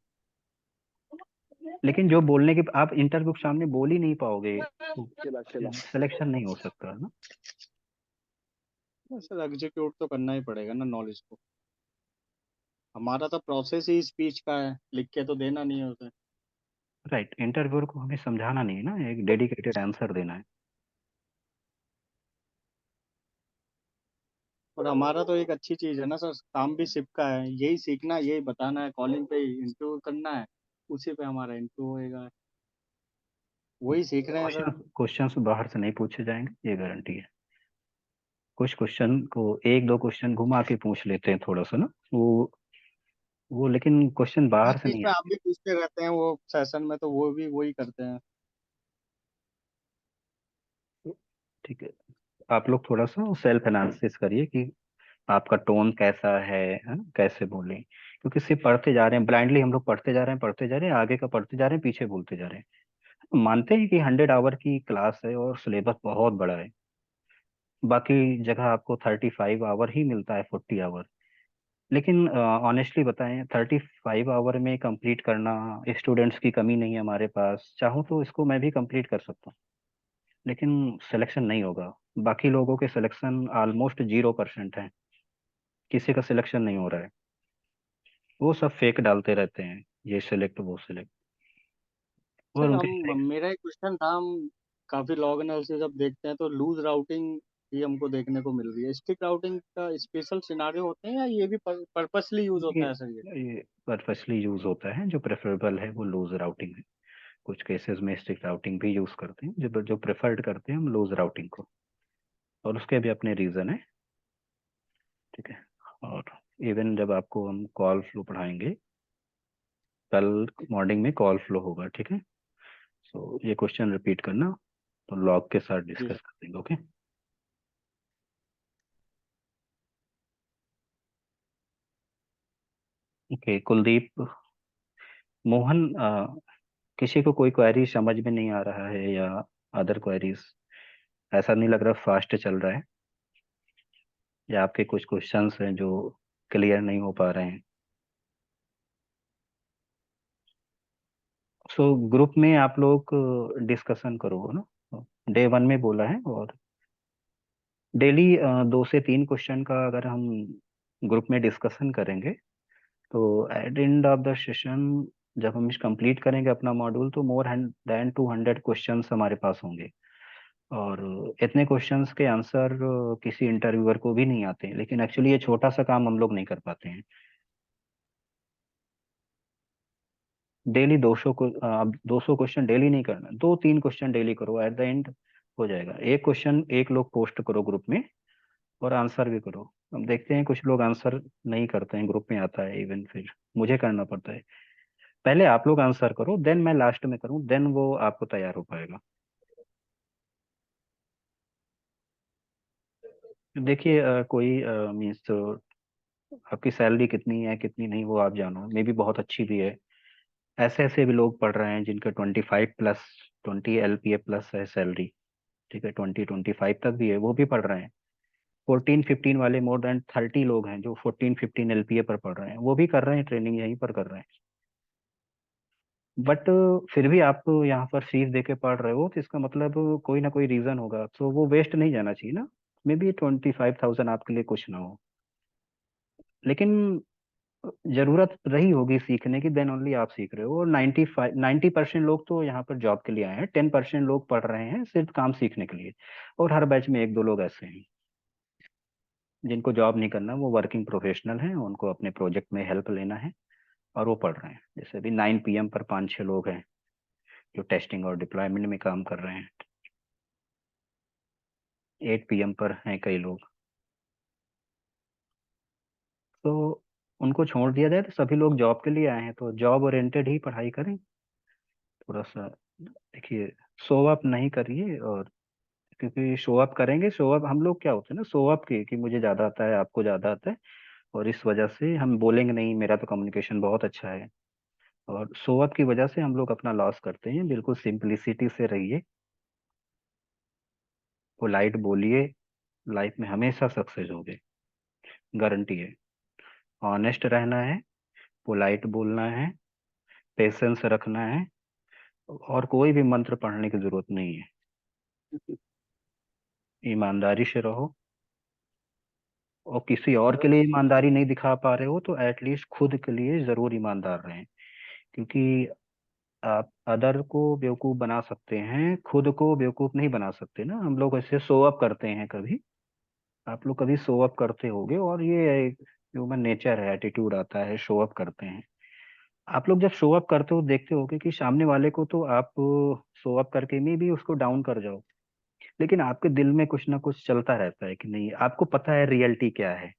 S1: लेकिन जो बोलने के आप इंटरव्यू के सामने बोल ही नहीं पाओगे तो सिलेक्शन नहीं हो सकता ना।
S5: सर एग्जीक्यूट तो करना ही पड़ेगा ना नॉलेज को। हमारा तो प्रोसेस ही स्पीच का है, लिख के तो देना नहीं होता है।
S1: राइट, इंटरव्यूअर को हमें समझाना नहीं है ना, एक डेडिकेटेड आंसर देना है।
S5: और हमारा तो एक अच्छी चीज है ना सर, काम भी सिप का है, यही सीखना है, यही बताना है, कॉलिंग पे इंटरव्यू करना है, उसी पे हमारा इंटरव्यू होएगा। वही सीख रहे हैं सर।
S1: क्वेश्चंस बाहर से नहीं पूछे जाएंगे, ये गारंटी है। कुछ क्वेश्चन को एक दो क्वेश्चन घुमा के पूछ लेते हैं थोड़ा सा ना, वो लेकिन क्वेश्चन बाहर
S5: बीच
S1: से
S5: बीच
S1: नहीं
S5: में आप
S1: आते।
S5: भी पूछते रहते हैं वो सेशन में, तो वो भी वही करते हैं।
S1: ठीक है, आप लोग थोड़ा सा सेल्फ एनालिसिस करिए कि आपका टोन कैसा है ना? कैसे बोले, क्योंकि सिर्फ पढ़ते जा रहे हैं ब्लाइंडली, हम लोग पढ़ते जा रहे हैं, पढ़ते जा रहे हैं, आगे का पढ़ते जा रहे हैं, पीछे भूलते जा रहे हैं। मानते हैं कि 100 आवर की क्लास है और सिलेबस बहुत बड़ा है, बाकी जगह आपको 35 आवर ही मिलता है, 40 आवर। लेकिन ऑनेस्टली बताएं, 35 आवर में कंप्लीट करना, स्टूडेंट्स की कमी नहीं है हमारे पास, चाहूँ तो इसको मैं भी कंप्लीट कर सकता हूँ, लेकिन सिलेक्शन नहीं होगा। बाकी लोगों के सिलेक्शन ऑलमोस्ट 0% है, किसी का सिलेक्शन नहीं हो रहा है। वो सब फेक डालते रहते हैं, ये सिलेक्ट वो सिलेक्ट, और
S5: सर
S1: उनके
S5: हम मेरा एक क्वेश्चन था, हम काफी लॉग एनालिसिस जब देखते हैं तो लूज राउटिंग भी हमको देखने को मिल रही है। स्टिक राउटिंग का स्पेशल सिनारियो होते हैं या ये भी पर्पसली यूज
S1: ये
S5: होता है सर ये?
S1: ये पर्पसली यूज होता है। जो प्रेफरेबल है वो लूज राउटिंग है। कुछ केसेस में स्टिक राउटिंग भी यूज करते हैं, जो जो प्रेफर्ड करते हैं हम लूज राउटिंग को, और उसके भी अपने रीजन है, ठीक है। और इवन जब आपको हम कॉल फ्लो पढ़ाएंगे, कल मॉर्निंग में कॉल फ्लो होगा, ठीक है। सो ये क्वेश्चन रिपीट करना, तो लॉग के साथ
S5: जी
S1: डिस्कस कर देंगे। ओके। ओके कुलदीप, मोहन, किसी को कोई क्वेरी समझ में नहीं आ रहा है या अदर क्वेरीज? ऐसा नहीं लग रहा फास्ट चल रहा है, या आपके कुछ क्वेश्चंस हैं जो क्लियर नहीं हो पा रहे हैं? सो ग्रुप में आप लोग डिस्कशन करो ना, डे 1 में बोला है। और डेली 2 से 3 क्वेश्चन का अगर हम ग्रुप में डिस्कशन करेंगे तो at end of the session जब हम कंप्लीट करेंगे अपना मॉड्यूल तो मोर देन 200 क्वेश्चंस हमारे पास होंगे। और इतने क्वेश्चंस के आंसर किसी इंटरव्यूअर को भी नहीं आते हैं, लेकिन एक्चुअली ये छोटा सा काम हम लोग नहीं कर पाते हैं। डेली 200 को अब 200 क्वेश्चन डेली नहीं करना, 2-3 क्वेश्चन डेली करो, एट द एंड हो जाएगा। एक क्वेश्चन एक लोग पोस्ट करो ग्रुप में और आंसर भी करो। अब देखते हैं, कुछ लोग आंसर नहीं करते हैं, ग्रुप में आता है इवन, फिर मुझे करना पड़ता है। पहले आप लोग आंसर करो, देन मैं लास्ट में करूँ, देन वो आपको तैयार हो पाएगा। देखिए कोई मीन्स आपकी सैलरी कितनी है कितनी नहीं वो आप जानो, मे भी बहुत अच्छी भी है। ऐसे ऐसे भी लोग पढ़ रहे हैं जिनका 25+, 20 LPA प्लस है सैलरी। ठीक है, 20-25 तक भी है, वो भी पढ़ रहे हैं। 14-15 वाले मोर देन 30 लोग हैं जो 14-15 LPA पर पढ़ रहे हैं, वो भी कर रहे हैं, ट्रेनिंग यहीं पर कर रहे हैं। बट फिर भी आप यहाँ पर फीस दे के पढ़ रहे हो तो इसका मतलब कोई ना कोई रीजन होगा, तो वो वेस्ट नहीं जाना चाहिए ना। मे बी 25,000 आपके लिए कुछ ना हो, लेकिन जरूरत रही होगी सीखने की, देन ओनली आप सीख रहे हो। और 90% लोग तो यहाँ पर जॉब के लिए आए हैं, 10% लोग पढ़ रहे हैं सिर्फ काम सीखने के लिए। और हर बैच में 1-2 लोग ऐसे हैं जिनको जॉब नहीं करना, वो वर्किंग प्रोफेशनल हैं, उनको अपने प्रोजेक्ट में हेल्प लेना है और वो पढ़ रहे हैं। जैसे अभी 9 PM पर 5-6 लोग हैं जो टेस्टिंग और डिप्लॉयमेंट में काम कर रहे हैं। 8 PM पर हैं कई लोग। तो उनको छोड़ दिया जाए तो सभी लोग जॉब के लिए आए हैं, तो जॉब ओरिएंटेड ही पढ़ाई करें थोड़ा सा। देखिए, शो अप नहीं करिए। और क्योंकि शो अप करेंगे, शो अप हम लोग क्या होते हैं ना, शो अप की कि मुझे ज्यादा आता है आपको ज्यादा आता है, और इस वजह से हम बोलेंगे नहीं मेरा तो कम्युनिकेशन बहुत अच्छा है। और शो अप की वजह से हम लोग अपना लॉस करते हैं। बिल्कुल सिंपलिसिटी से रहिए, पोलाइट बोलिए, लाइफ में हमेशा सक्सेस होगे, गारंटी है। ऑनेस्ट रहना है, पोलाइट बोलना है, पेशेंस रखना है, और कोई भी मंत्र पढ़ने की जरूरत नहीं है। ईमानदारी से रहो, और किसी और के लिए ईमानदारी नहीं दिखा पा रहे हो तो एटलीस्ट खुद के लिए जरूर ईमानदार रहें। क्योंकि आप अदर को बेवकूफ बना सकते हैं, खुद को बेवकूफ नहीं बना सकते ना। हम लोग ऐसे शो अप करते हैं कभी, आप लोग कभी शो अप करते होगे, और ये एक ह्यूमन नेचर है, एटीट्यूड आता है, शो अप करते हैं। आप लोग जब शो अप करते हो देखते होगे कि सामने वाले को तो आप शो अप करके में भी उसको डाउन कर जाओ, लेकिन आपके दिल में कुछ ना कुछ चलता रहता है कि नहीं, आपको पता है रियलिटी क्या है।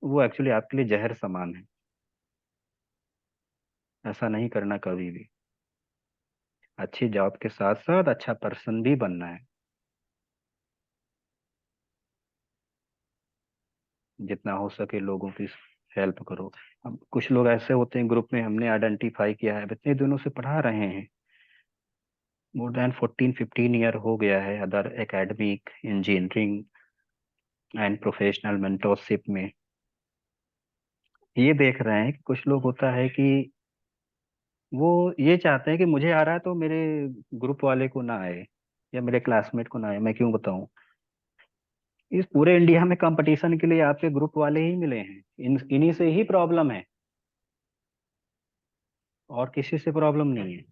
S1: वो एक्चुअली आपके लिए जहर समान है। ऐसा नहीं करना कभी भी। अच्छी जॉब के साथ साथ अच्छा पर्सन भी बनना है। जितना हो सके लोगों की हेल्प करो। अब कुछ लोग ऐसे होते हैं ग्रुप में, हमने आइडेंटिफाई किया है, इतने दिनों से पढ़ा रहे हैं, मोर देन 14-15 ईयर हो गया है other academic, engineering and professional mentorship में। ये देख रहे हैं कि कुछ लोग होता है कि वो ये चाहते हैं कि मुझे आ रहा है तो मेरे ग्रुप वाले को ना आए, या मेरे क्लासमेट को ना आए। मैं क्यों बताऊं, इस पूरे इंडिया में कंपटीशन के लिए आपके ग्रुप वाले ही मिले हैं, इन्हीं से ही प्रॉब्लम है, और किसी से प्रॉब्लम नहीं है।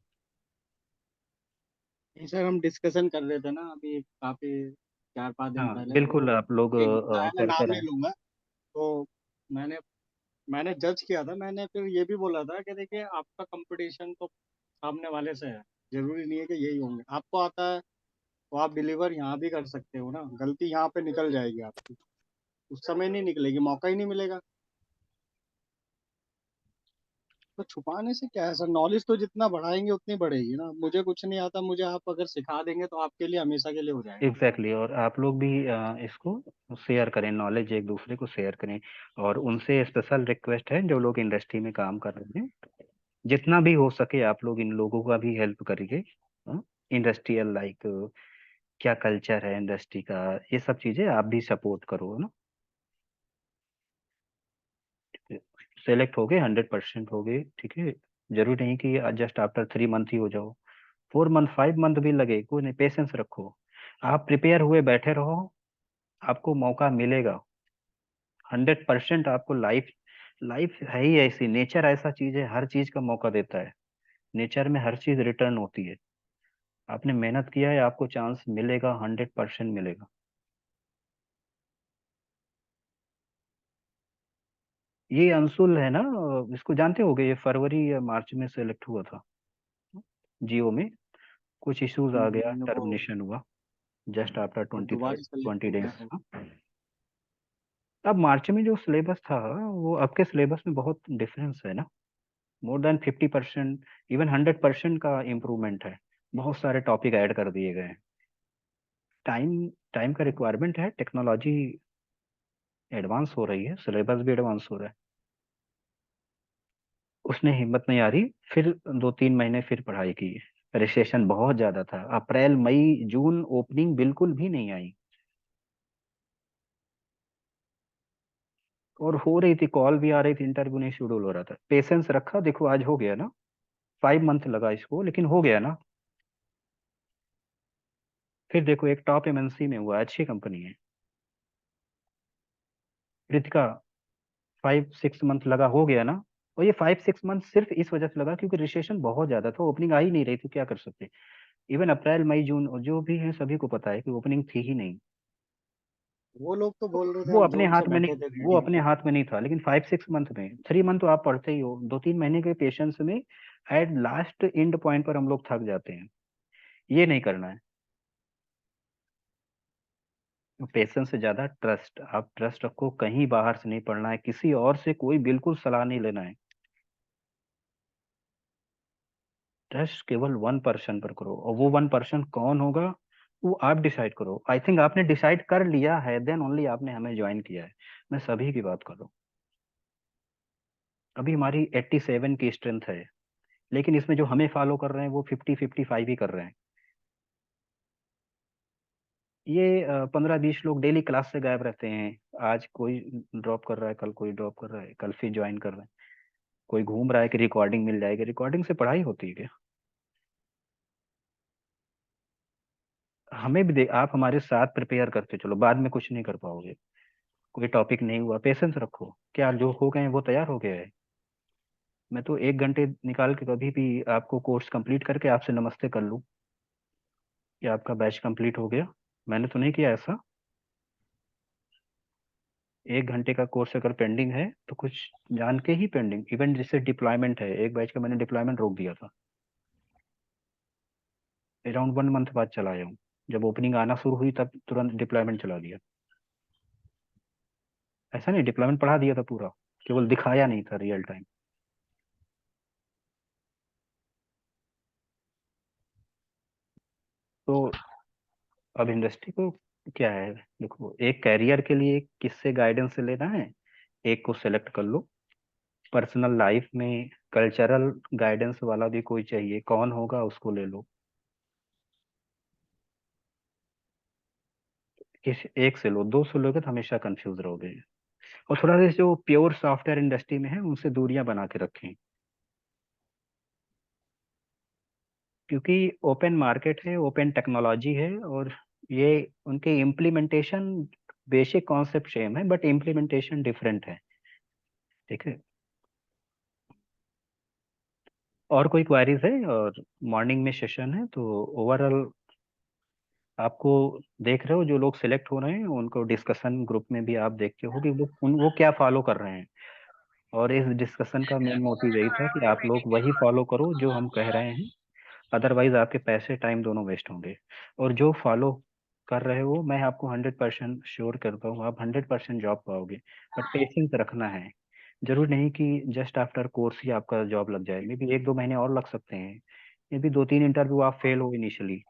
S5: ये सर हम डिस्कशन कर रहे थे ना अभी काफी 4-5 दिन
S1: हाँ
S5: पहले,
S1: बिल्कुल,
S5: तो
S1: आप लोग
S5: एक बंदा है, मैं
S1: करते
S5: नाम नहीं
S1: रहे।
S5: लूंगा। तो मैंने मैंने जज किया था, मैंने फिर ये भी बोला था कि देखिए आपका कंपटीशन तो सामने वाले से है, जरूरी नहीं है कि यही होंगे। आपको आता है तो आप डिलीवर यहाँ भी कर सकते हो ना, गलती यहाँ पे निकल जाएगी आपकी, उस समय नहीं निकलेगी, मौका ही नहीं मिलेगा। तो छुपाने से क्या है सर, नॉलेज तो जितना बढ़ाएंगे उतनी बढ़ेगी ना। मुझे कुछ नहीं आता, मुझे आप अगर सिखा देंगे तो आपके लिए हमेशा के लिए हो जाएगा।
S1: एग्जैक्टली exactly, और आप लोग भी इसको शेयर करें, नॉलेज एक दूसरे को शेयर करें। और उनसे स्पेशल रिक्वेस्ट है जो लोग इंडस्ट्री में काम कर रहे हैं, जितना भी हो सके आप लोग इन लोगों का भी हेल्प करिए। इंडस्ट्रियल लाइक क्या कल्चर है इंडस्ट्री का, ये सब चीजें आप भी सपोर्ट करो ना। सेलेक्ट हो गए, 100% हो गए, ठीक है। जरूरी नहीं कि जस्ट आफ्टर 3 मंथ ही हो जाओ, 4 मंथ 5 मंथ भी लगे, कोई नहीं, पेशेंस रखो। आप प्रिपेयर हुए बैठे रहो, आपको मौका मिलेगा। 100% आपको। लाइफ लाइफ है ही ऐसी, नेचर ऐसा चीज है, हर चीज का मौका देता है। नेचर में हर चीज रिटर्न होती है। आपने मेहनत किया है, आपको चांस मिलेगा, 100% मिलेगा। ये अंशुल है ना, इसको जानते होगे, ये फरवरी या मार्च में सेलेक्ट हुआ था जियो में। कुछ इश्यूज आ गया,
S5: वो
S1: टर्मिनेशन हुआ जस्ट आफ्टर
S5: अब
S1: 20
S5: दोबारा सेलेक्ट
S1: 20 डेज।
S5: हो गया है।
S1: अब मार्च में जो सिलेबस था, वो अब के सिलेबस में बहुत डिफरेंस है ना। मोर देन 50%, इवन 100% का इम्प्रूवमेंट है। बहुत सारे टॉपिक ऐड कर दिए गए हैं। टाइम टाइम का रिक्वायरमेंट है, टेक्नोलॉजी एडवांस हो रही है, सिलेबस भी एडवांस हो रहा है। उसने हिम्मत नहीं आ रही, फिर 2-3 महीने फिर पढ़ाई की। रिसेशन बहुत ज्यादा था, अप्रैल मई जून ओपनिंग बिल्कुल भी नहीं आई। और हो रही थी, कॉल भी आ रही थी, इंटरव्यू नहीं शेड्यूल हो रहा था। पेशेंस रखा, देखो आज हो गया ना। 5 मंथ लगा इसको, लेकिन हो गया ना। फिर देखो एक टॉप एमएनसी में हुआ, अच्छी कंपनी है। कृतिका, 5-6 मंथ लगा, हो गया ना। और ये 5-6 मंथ सिर्फ इस वजह से लगा क्योंकि रिसेशन बहुत ज्यादा था, ओपनिंग आ ही नहीं रही थी, क्या कर सकते। इवन अप्रैल मई जून जो भी है सभी को पता है कि ओपनिंग थी ही नहीं।
S5: वो लोग तो बोल रहे थे,
S1: वो
S5: हम
S1: अपने
S5: जून
S1: हाथ
S5: से
S1: में
S5: बैठे
S1: नहीं,
S5: थे
S1: वो
S5: रीडिंग
S1: अपने
S5: पे।
S1: हाथ में नहीं था, लेकिन 5-6 मंथ में, 3 मंथ तो आप पढ़ते ही हो, 2-3 महीने के पेशेंस में एट लास्ट एंड पॉइंट पर हम लोग थक जाते हैं। ये नहीं करना है। पेशेंस से ज्यादा ट्रस्ट, आप ट्रस्ट रखो, कहीं बाहर से नहीं पढ़ना है, किसी और से कोई बिल्कुल सलाह नहीं लेना है। ट्रस्ट केवल 1 पर्सन पर करो, और वो 1 पर्सन कौन होगा वो आप डिसाइड करो। आई थिंक आपने डिसाइड कर लिया है, देन ओनली आपने हमें ज्वाइन किया है। मैं सभी की बात कर रहा हूँ। अभी हमारी 87 की स्ट्रेंथ है, लेकिन इसमें जो हमें फॉलो कर रहे हैं वो 50-55 ही कर रहे हैं। ये 15-20 लोग डेली क्लास से गायब रहते हैं। आज कोई ड्रॉप कर रहा है, कल कोई ड्रॉप कर रहा है, कल फिर ज्वाइन कर रहे हैं। कोई घूम रहा है कि रिकॉर्डिंग मिल जाएगी, रिकॉर्डिंग से पढ़ाई होती है क्या। हमें भी आप हमारे साथ प्रिपेयर करते चलो, बाद में कुछ नहीं कर पाओगे। कोई टॉपिक नहीं हुआ, पेशेंस रखो, क्या जो हो गए हैं वो तैयार हो गया है। मैं तो 1 घंटे निकाल के कभी भी आपको कोर्स कंप्लीट करके आपसे नमस्ते कर लूँ कि आपका बैच कंप्लीट हो गया। मैंने तो नहीं किया ऐसा। 1 घंटे का कोर्स अगर पेंडिंग है तो कुछ जान के ही पेंडिंग, इवन जिससे डिप्लॉयमेंट है, एक बैच का मैंने डिप्लॉयमेंट रोक दिया था। अराउंड 1 मंथ बाद चला आया हूँ। जब ओपनिंग आना शुरू हुई तब तुरंत डिप्लॉयमेंट चला दिया। ऐसा नहीं, डिप्लॉयमेंट पढ़ा दिया था पूरा, केवल दिखाया नहीं था रियल टाइम। तो अब इंडस्ट्री को क्या है, देखो एक कैरियर के लिए किससे गाइडेंस लेना है, एक को सेलेक्ट कर लो। पर्सनल लाइफ में कल्चरल गाइडेंस वाला भी कोई चाहिए, कौन होगा उसको ले लो। किस एक से लो, दो से लोगे तो हमेशा कंफ्यूज रहोगे। और थोड़ा सा जो प्योर सॉफ्टवेयर इंडस्ट्री में है उनसे दूरियां बना के रखें, क्योंकि ओपन मार्केट है, ओपन टेक्नोलॉजी है। और ये उनके इम्प्लीमेंटेशन, बेसिक कॉन्सेप्ट सेम है बट इम्प्लीमेंटेशन डिफरेंट है, ठीक है। और कोई क्वारीज है, और मॉर्निंग में सेशन है तो ओवरऑल आपको देख रहे हो जो लोग सिलेक्ट हो रहे हैं उनको डिस्कशन ग्रुप में भी आप देखते हो कि वो क्या फॉलो कर रहे हैं। और इस डिस्कशन का मेन मोटिव यही था कि आप लोग वही फॉलो करो जो हम कह रहे हैं, अदरवाइज आपके पैसे टाइम दोनों वेस्ट होंगे। और जो फॉलो कर रहे हो, मैं आपको 100% श्योर करता हूँ आप 100% जॉब पाओगे। बट पेशेंस रखना है, जरूरी नहीं कि जस्ट आफ्टर कोर्स ही आपका जॉब लग जाए, मे बी 1-2 महीने और लग सकते हैं, मे बी 2-3 इंटरव्यू आप फेल हो इनिशियली।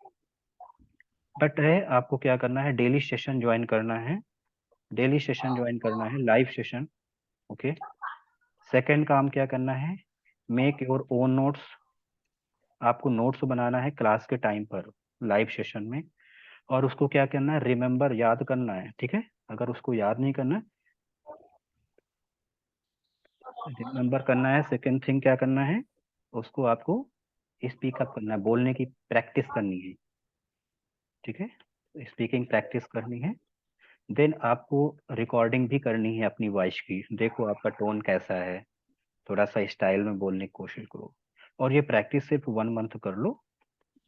S1: बट है आपको क्या करना है, डेली सेशन ज्वाइन करना है, डेली सेशन ज्वाइन करना है, लाइव सेशन। ओके। सेकंड काम क्या करना है, मेक योर ओन नोट्स। आपको नोट्स बनाना है क्लास के टाइम पर, लाइव सेशन में, और उसको क्या करना है, रिमेम्बर, याद करना है, ठीक है। अगर उसको याद नहीं करना, रिमेम्बर करना है। सेकंड थिंग क्या करना है, उसको आपको स्पीक अप करना है, बोलने की प्रैक्टिस करनी है, ठीक है। स्पीकिंग प्रैक्टिस करनी है। देन आपको रिकॉर्डिंग भी करनी है अपनी वॉइस की, देखो आपका टोन कैसा है, थोड़ा सा स्टाइल में बोलने की कोशिश करो। और ये प्रैक्टिस सिर्फ 1 मंथ कर लो,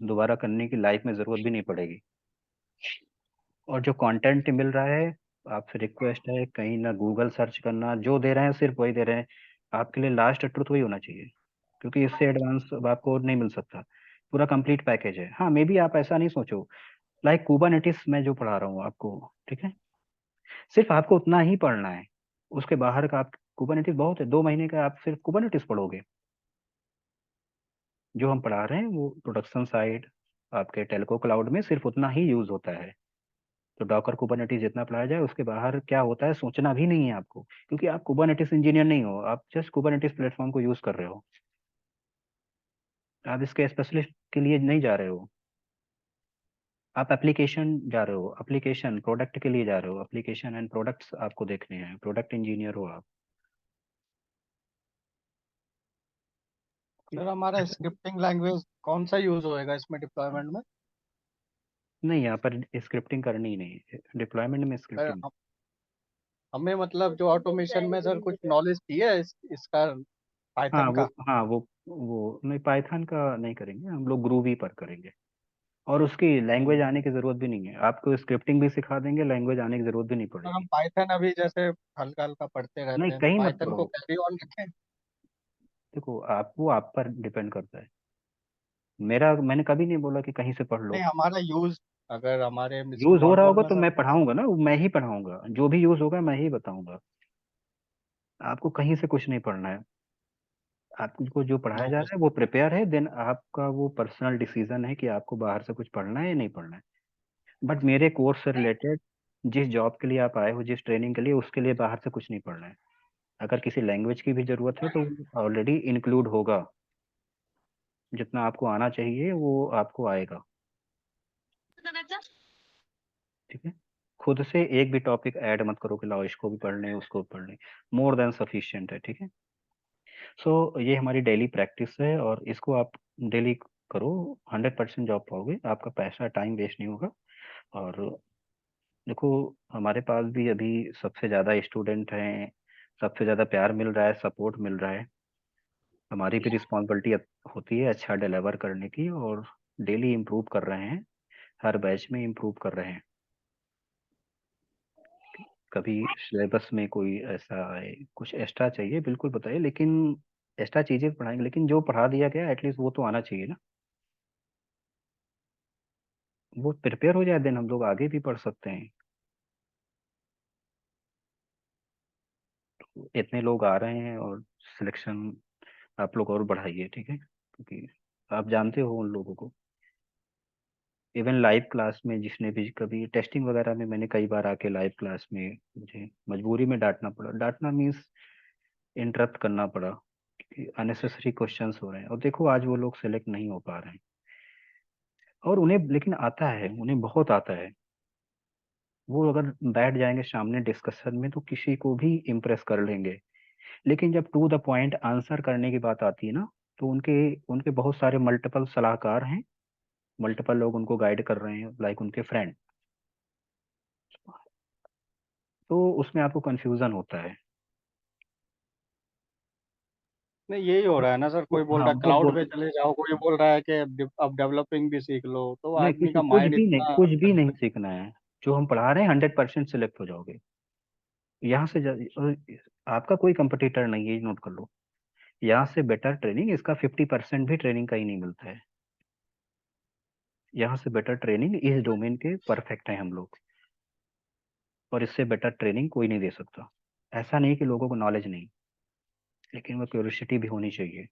S1: दोबारा करने की लाइफ में जरूरत भी नहीं पड़ेगी। और जो कंटेंट मिल रहा है, आपसे रिक्वेस्ट है कहीं ना गूगल सर्च करना, जो दे रहे हैं सिर्फ वही दे रहे हैं। आपके लिए लास्ट ट्रुथ वही होना चाहिए, क्योंकि इससे एडवांस अब आपको नहीं मिल सकता। पूरा कंप्लीट पैकेज है। हाँ, मे बी आप ऐसा नहीं सोचो, लाइक कुबरनेटिस मैं जो पढ़ा रहा हूँ आपको, ठीक है, सिर्फ आपको उतना ही पढ़ना है। उसके बाहर का आप, कुबरनेटिस बहुत है, 2 महीने का आप सिर्फ कुबरनेटिस पढ़ोगे। जो हम पढ़ा रहे हैं वो प्रोडक्शन साइड, आपके टेलको क्लाउड में सिर्फ उतना ही यूज होता है। तो डॉकर कुबरनेटिस जितना पढ़ाया जाए, उसके बाहर क्या होता है सोचना भी नहीं है आपको, क्योंकि आप कुबरनेटिस इंजीनियर नहीं हो, आप जस्ट कुबरनेटिस प्लेटफॉर्म को यूज कर रहे हो। आप इसके स्पेशलिस्ट के लिए नहीं जा रहे हो, आप एप्लीकेशन जा रहे हो, एप्लीकेशन प्रोडक्ट के लिए जा रहे हो, एप्लीकेशन एंड प्रोडक्ट्स आपको देखने हैं, प्रोडक्ट इंजीनियर हो आप।
S5: सर हमारा स्क्रिप्टिंग लैंग्वेज कौन सा यूज होएगा इसमें डिप्लॉयमेंट में?
S1: नहीं, यहाँ पर स्क्रिप्टिंग करनी ही नहीं है, डिप्लॉयमेंट में
S5: सर
S1: स्क्रिप्टिंग।
S5: हमें मतलब जो ऑटोमेशन में सर कुछ नॉलेज चाहिए इसका,
S1: हाँ
S5: पाइथन
S1: वो
S5: का।
S1: हाँ वो नहीं, पाइथन का नहीं करेंगे हम लोग, ग्रूवी पर करेंगे। और उसकी लैंग्वेज आने की जरूरत भी नहीं है, आपको स्क्रिप्टिंग भी सिखा देंगे, लैंग्वेज आने की जरूरत भी नहीं
S5: सर हम
S1: पड़ेगी।
S5: पाइथन अभी जैसे हल्का हल्का पढ़ते
S1: नहीं,
S5: रहते हैं, तो
S1: कहीं मत
S5: पाइथन
S1: पढ़ो।
S5: को कैरी ऑन रखें?
S1: देखो, आप पर डिपेंड करता है, मैंने कभी नहीं बोला कि कहीं से पढ़ लो।
S5: नहीं हमारा यूज, अगर हमारे मिशन
S1: यूज हो रहा
S5: मॉड्यूल
S1: होगा
S5: में
S1: तो
S5: सर।
S1: मैं पढ़ाऊंगा ना, मैं ही पढ़ाऊंगा, जो भी यूज होगा मैं ही बताऊंगा। आपको कहीं से कुछ नहीं पढ़ना है, आपको जो पढ़ाया जा
S5: ओके
S1: रहा है वो प्रिपेयर है, देन आपका वो पर्सनल डिसीजन है कि आपको बाहर से कुछ पढ़ना है या नहीं पढ़ना है। बट मेरे कोर्स से रिलेटेड, जिस जॉब के लिए आप आए हो, जिस ट्रेनिंग के लिए, उसके लिए बाहर से कुछ नहीं पढ़ना है। अगर किसी लैंग्वेज की भी जरूरत है तो ऑलरेडी इंक्लूड होगा, जितना आपको आना चाहिए वो आपको आएगा, ठीक है। खुद से एक भी टॉपिक ऐड मत करो कि लाओ इसको भी पढ़ लें उसको भी पढ़ लें, मोर देन सफिशिएंट है, ठीक है। सो ये हमारी डेली प्रैक्टिस है, और इसको आप डेली करो, 100% जॉब पाओगे, आपका पैसा टाइम वेस्ट नहीं होगा। और देखो, हमारे पास भी अभी सबसे ज़्यादा स्टूडेंट हैं, सबसे ज़्यादा प्यार मिल रहा है, सपोर्ट मिल रहा है। हमारी भी रिस्पॉन्सिबिलिटी होती है अच्छा डिलीवर करने की, और डेली इम्प्रूव कर रहे हैं, हर बैच में इम्प्रूव कर रहे हैं। कभी सिलेबस में कोई ऐसा है, कुछ एक्स्ट्रा चाहिए बिल्कुल बताइए, लेकिन एक्स्ट्रा चीज़ें पढ़ाएंगे, लेकिन जो पढ़ा दिया गया एटलीस्ट वो तो आना चाहिए ना, वो प्रिपेयर हो जाए, देन हम लोग आगे भी पढ़ सकते हैं। इतने लोग आ रहे हैं और सिलेक्शन आप लोग और बढ़ाइए, ठीक है, क्योंकि आप जानते हो उन लोगों को। इवन लाइव क्लास में जिसने भी कभी टेस्टिंग वगैरह में, मैंने कई बार आके लाइव क्लास में मुझे मजबूरी में डांटना पड़ा, डांटना मीन्स इंटरप्ट करना पड़ा, क्योंकि अननेसेसरी क्वेश्चंस हो रहे हैं, और देखो आज वो लोग सेलेक्ट नहीं हो पा रहे हैं। और उन्हें लेकिन आता है, उन्हें बहुत आता है, वो अगर बैठ जाएंगे सामने डिस्कशन में तो किसी को भी इम्प्रेस कर लेंगे। लेकिन जब टू द पॉइंट आंसर करने की बात आती है ना, तो उनके उनके बहुत सारे मल्टीपल सलाहकार हैं, मल्टीपल लोग उनको गाइड कर रहे हैं, लाइक उनके फ्रेंड। तो उसमें आपको कंफ्यूजन होता है।
S5: नहीं यही हो रहा है ना सर, कोई बोल
S1: हाँ
S5: रहा है
S1: वो
S5: क्लाउड
S1: बोल,
S5: पे चले जाओ, कोई बोल रहा है कि अब डेवलपिंग भी सीख लो, तो
S1: नहीं
S5: आदमी
S1: किसी
S5: का माइंड इतना।
S1: कुछ भी नहीं सीखना है, जो हम पढ़ा रहे हैं 100% सिलेक्ट हो जाओगे। यहाँ से और आपका कोई कंपटीटर नहीं है, ये नोट कर लो। यहाँ से बेटर ट्रेनिंग, इसका 50% भी ट्रेनिंग का ही नहीं मिलता है। यहाँ से बेटर ट्रेनिंग इस डोमेन के परफेक्ट है हम लोग, और इससे बेटर ट्रेनिंग कोई नहीं दे सकता। ऐसा नहीं कि लोगों को नॉलेज नहीं, लेकिन वो क्यूरियोसिटी भी होनी चाहिए।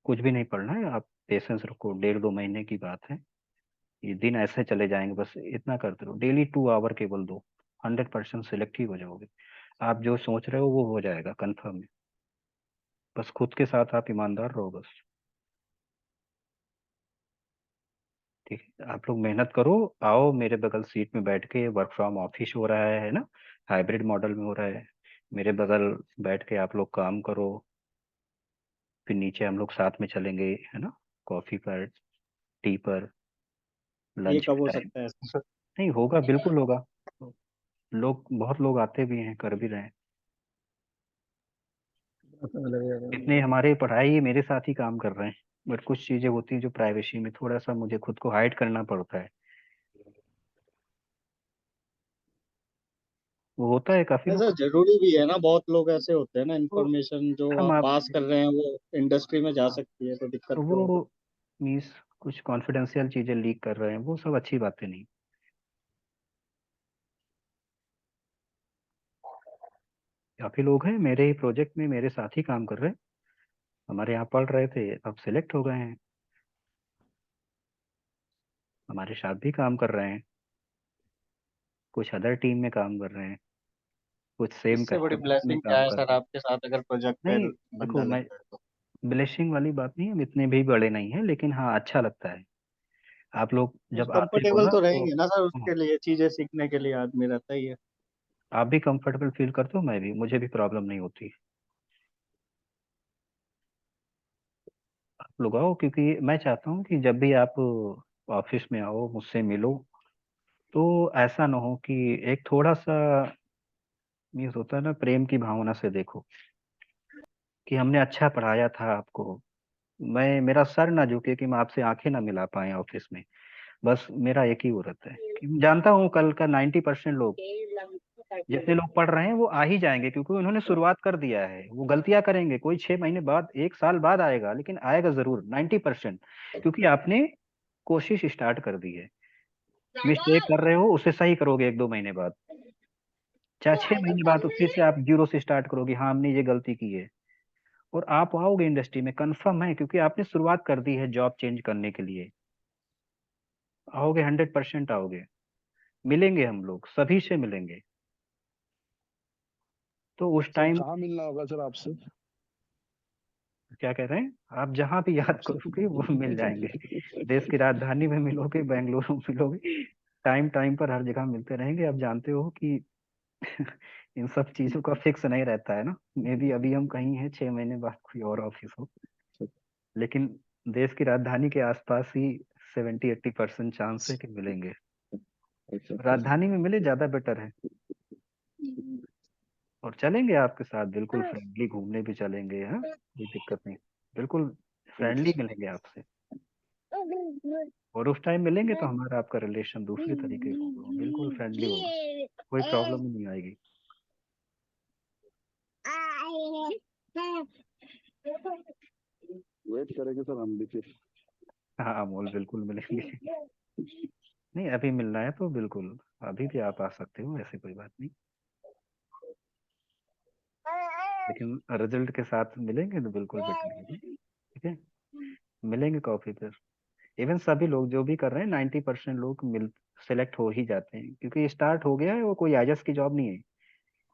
S1: कुछ भी नहीं पढ़ना है, आप पेशेंस रखो, 1.5-2 महीने की बात है। ये दिन ऐसे चले जाएंगे, बस इतना करते रहो, डेली 2 आवर केवल दो, 100% सिलेक्ट ही हो जाओगे। आप जो सोच रहे हो वो हो जाएगा कंफर्म है। बस खुद के साथ आप ईमानदार रहो बस। ठीक है, आप लोग मेहनत करो। आओ मेरे बगल सीट में बैठ के, वर्क फ्रॉम ऑफिस हो रहा है ना, हाइब्रिड मॉडल में हो रहा है। मेरे बगल बैठ के आप लोग काम करो, फिर नीचे हम लोग साथ में चलेंगे, है ना, कॉफी पर, टी पर,
S5: ये
S1: लंच
S5: कब
S1: के
S5: हो
S1: टाइम।
S5: सकता है सर?
S1: नहीं होगा, बिल्कुल होगा। लोग, बहुत लोग आते भी हैं, कर भी रहे हैं।
S4: अच्छा लगेगा।
S1: इतने हमारे पढ़ाई मेरे साथ ही काम कर रहे हैं, बट कुछ चीजें होती हैं जो प्राइवेसी में थोड़ा सा मुझे खुद को हाइड करना पड़ता है। वो होता है, काफी
S5: ऐसा
S1: लोग।
S5: जरूरी भी है ना, बहुत लोग ऐसे होते हैं ना,
S1: तो
S5: इंफॉर्मेशन जो
S1: हम
S5: आप
S1: आप
S5: पास कर रहे हैं वो इंडस्ट्री में जा सकती है, तो दिक्कत तो
S1: वो मीन्स कुछ कॉन्फिडेंशियल चीजें लीक कर रहे हैं, वो सब अच्छी बातें नहीं। काफी लोग हैं मेरे ही प्रोजेक्ट में, मेरे साथ ही काम कर रहे हैं, हमारे यहाँ पढ़ रहे थे, अब सिलेक्ट हो गए हैं, हमारे साथ भी काम कर रहे हैं, कुछ अदर टीम में काम कर रहे हैं, कुछ सेम
S5: इससे बड़ी
S1: कस्टमर में
S5: ब्लेसिंग क्या
S1: काम
S5: है
S1: कर
S5: सर
S1: रहे हैं।
S5: आपके साथ, अगर प्रोजेक्ट पे
S1: नहीं, देखो
S5: बंदा लग
S1: मैं,
S5: जाए तो?
S1: ब्लेसिंग वाली बात नहीं है, हम इतने भी बड़े नहीं हैं, लेकिन हाँ अच्छा लगता है। आप लोग जब आते हो
S5: कंफर्टेबल
S1: ना
S5: तो
S1: तो,
S5: रहेंगे ना सर,
S1: हाँ,
S5: उसके लिए चीजें सीखने के लिए आदमी रहता ही है।
S1: आप भी कंफर्टेबल फील करते हो, मैं भी, मुझे भी प्रॉब्लम नहीं होती। आप लोग आओ, क्योंकि मैं चाहता हूँ कि जब भी आप ऑफिस में आओ, मुझसे मिलो, तो ऐसा ना हो कि एक थोड़ा सा मीन्स होता है ना, प्रेम की भावना से देखो कि हमने अच्छा पढ़ाया था आपको। मैं, मेरा सर ना झुके कि मैं आपसे आंखें ना मिला पाए ऑफिस में। बस मेरा एक ही उरत है कि जानता हूँ कल का 90% लोग, जितने लोग पढ़ रहे हैं वो आ ही जाएंगे, क्योंकि उन्होंने शुरुआत कर दिया है। वो गलतियां करेंगे, कोई 6 महीने बाद, 1 साल बाद आएगा, लेकिन आएगा जरूर 90%, क्योंकि आपने कोशिश स्टार्ट कर दी है। मिस्टेक कर रहे हो, उसे सही करोगे 1-2 महीने बाद, चाहे 6 महीने बाद फिर से आप जीरो से स्टार्ट करोगे, हाँ हमने ये गलती की है। और आप आओगे इंडस्ट्री में, कंफर्म है, क्योंकि आपने शुरुआत कर दी है जॉब चेंज करने के लिए। आओगे, 100% आओगे। मिलेंगे, हम लोग सभी से मिलेंगे। तो उस
S9: सर
S1: टाइम,
S9: कहाँ मिलना होगा सर आपसे?
S1: क्या कह रहे हैं, आप जहां भी याद
S9: आपसे
S1: करोगे वो मिल जाएंगे। देश की राजधानी में मिलोगे, बेंगलुरु में मिलोगे, टाइम टाइम पर हर जगह मिलते रहेंगे। आप जानते हो कि इन सब चीजों का फिक्स नहीं रहता है ना, मे बी अभी हम कहीं हैं, 6 महीने बाद कोई और ऑफिस हो, लेकिन देश की राजधानी के आसपास ही 70-80% चांस है कि मिलेंगे।
S9: अच्छा अच्छा।
S1: राजधानी में मिले, ज्यादा बेटर है। और चलेंगे आपके साथ, बिल्कुल फ्रेंडली, घूमने भी चलेंगे, हाँ कोई दिक्कत नहीं, बिल्कुल फ्रेंडली मिलेंगे आपसे। और उस टाइम मिलेंगे तो हमारा आपका रिलेशन दूसरे तरीके का होगा, बिल्कुल फ्रेंडली होगा, कोई प्रॉब्लम ही नहीं आएगी।
S9: वेट करेंगे सर हम भी फिर।
S1: हाँ अमोल, बिल्कुल मिलेंगे। नहीं, अभी मिलना है तो बिल्कुल, अभी भी आप आ सकते हो, ऐसे कोई बात नहीं, लेकिन रिजल्ट के साथ मिलेंगे तो बिल्कुल बेटर होगा। ठीक है, मिलेंगे कॉफी पर। इवन सभी लोग जो भी कर रहे हैं, 90% लोग मिल सेलेक्ट हो ही जाते हैं, क्योंकि स्टार्ट हो गया है, वो कोई आईएएस की जॉब नहीं है।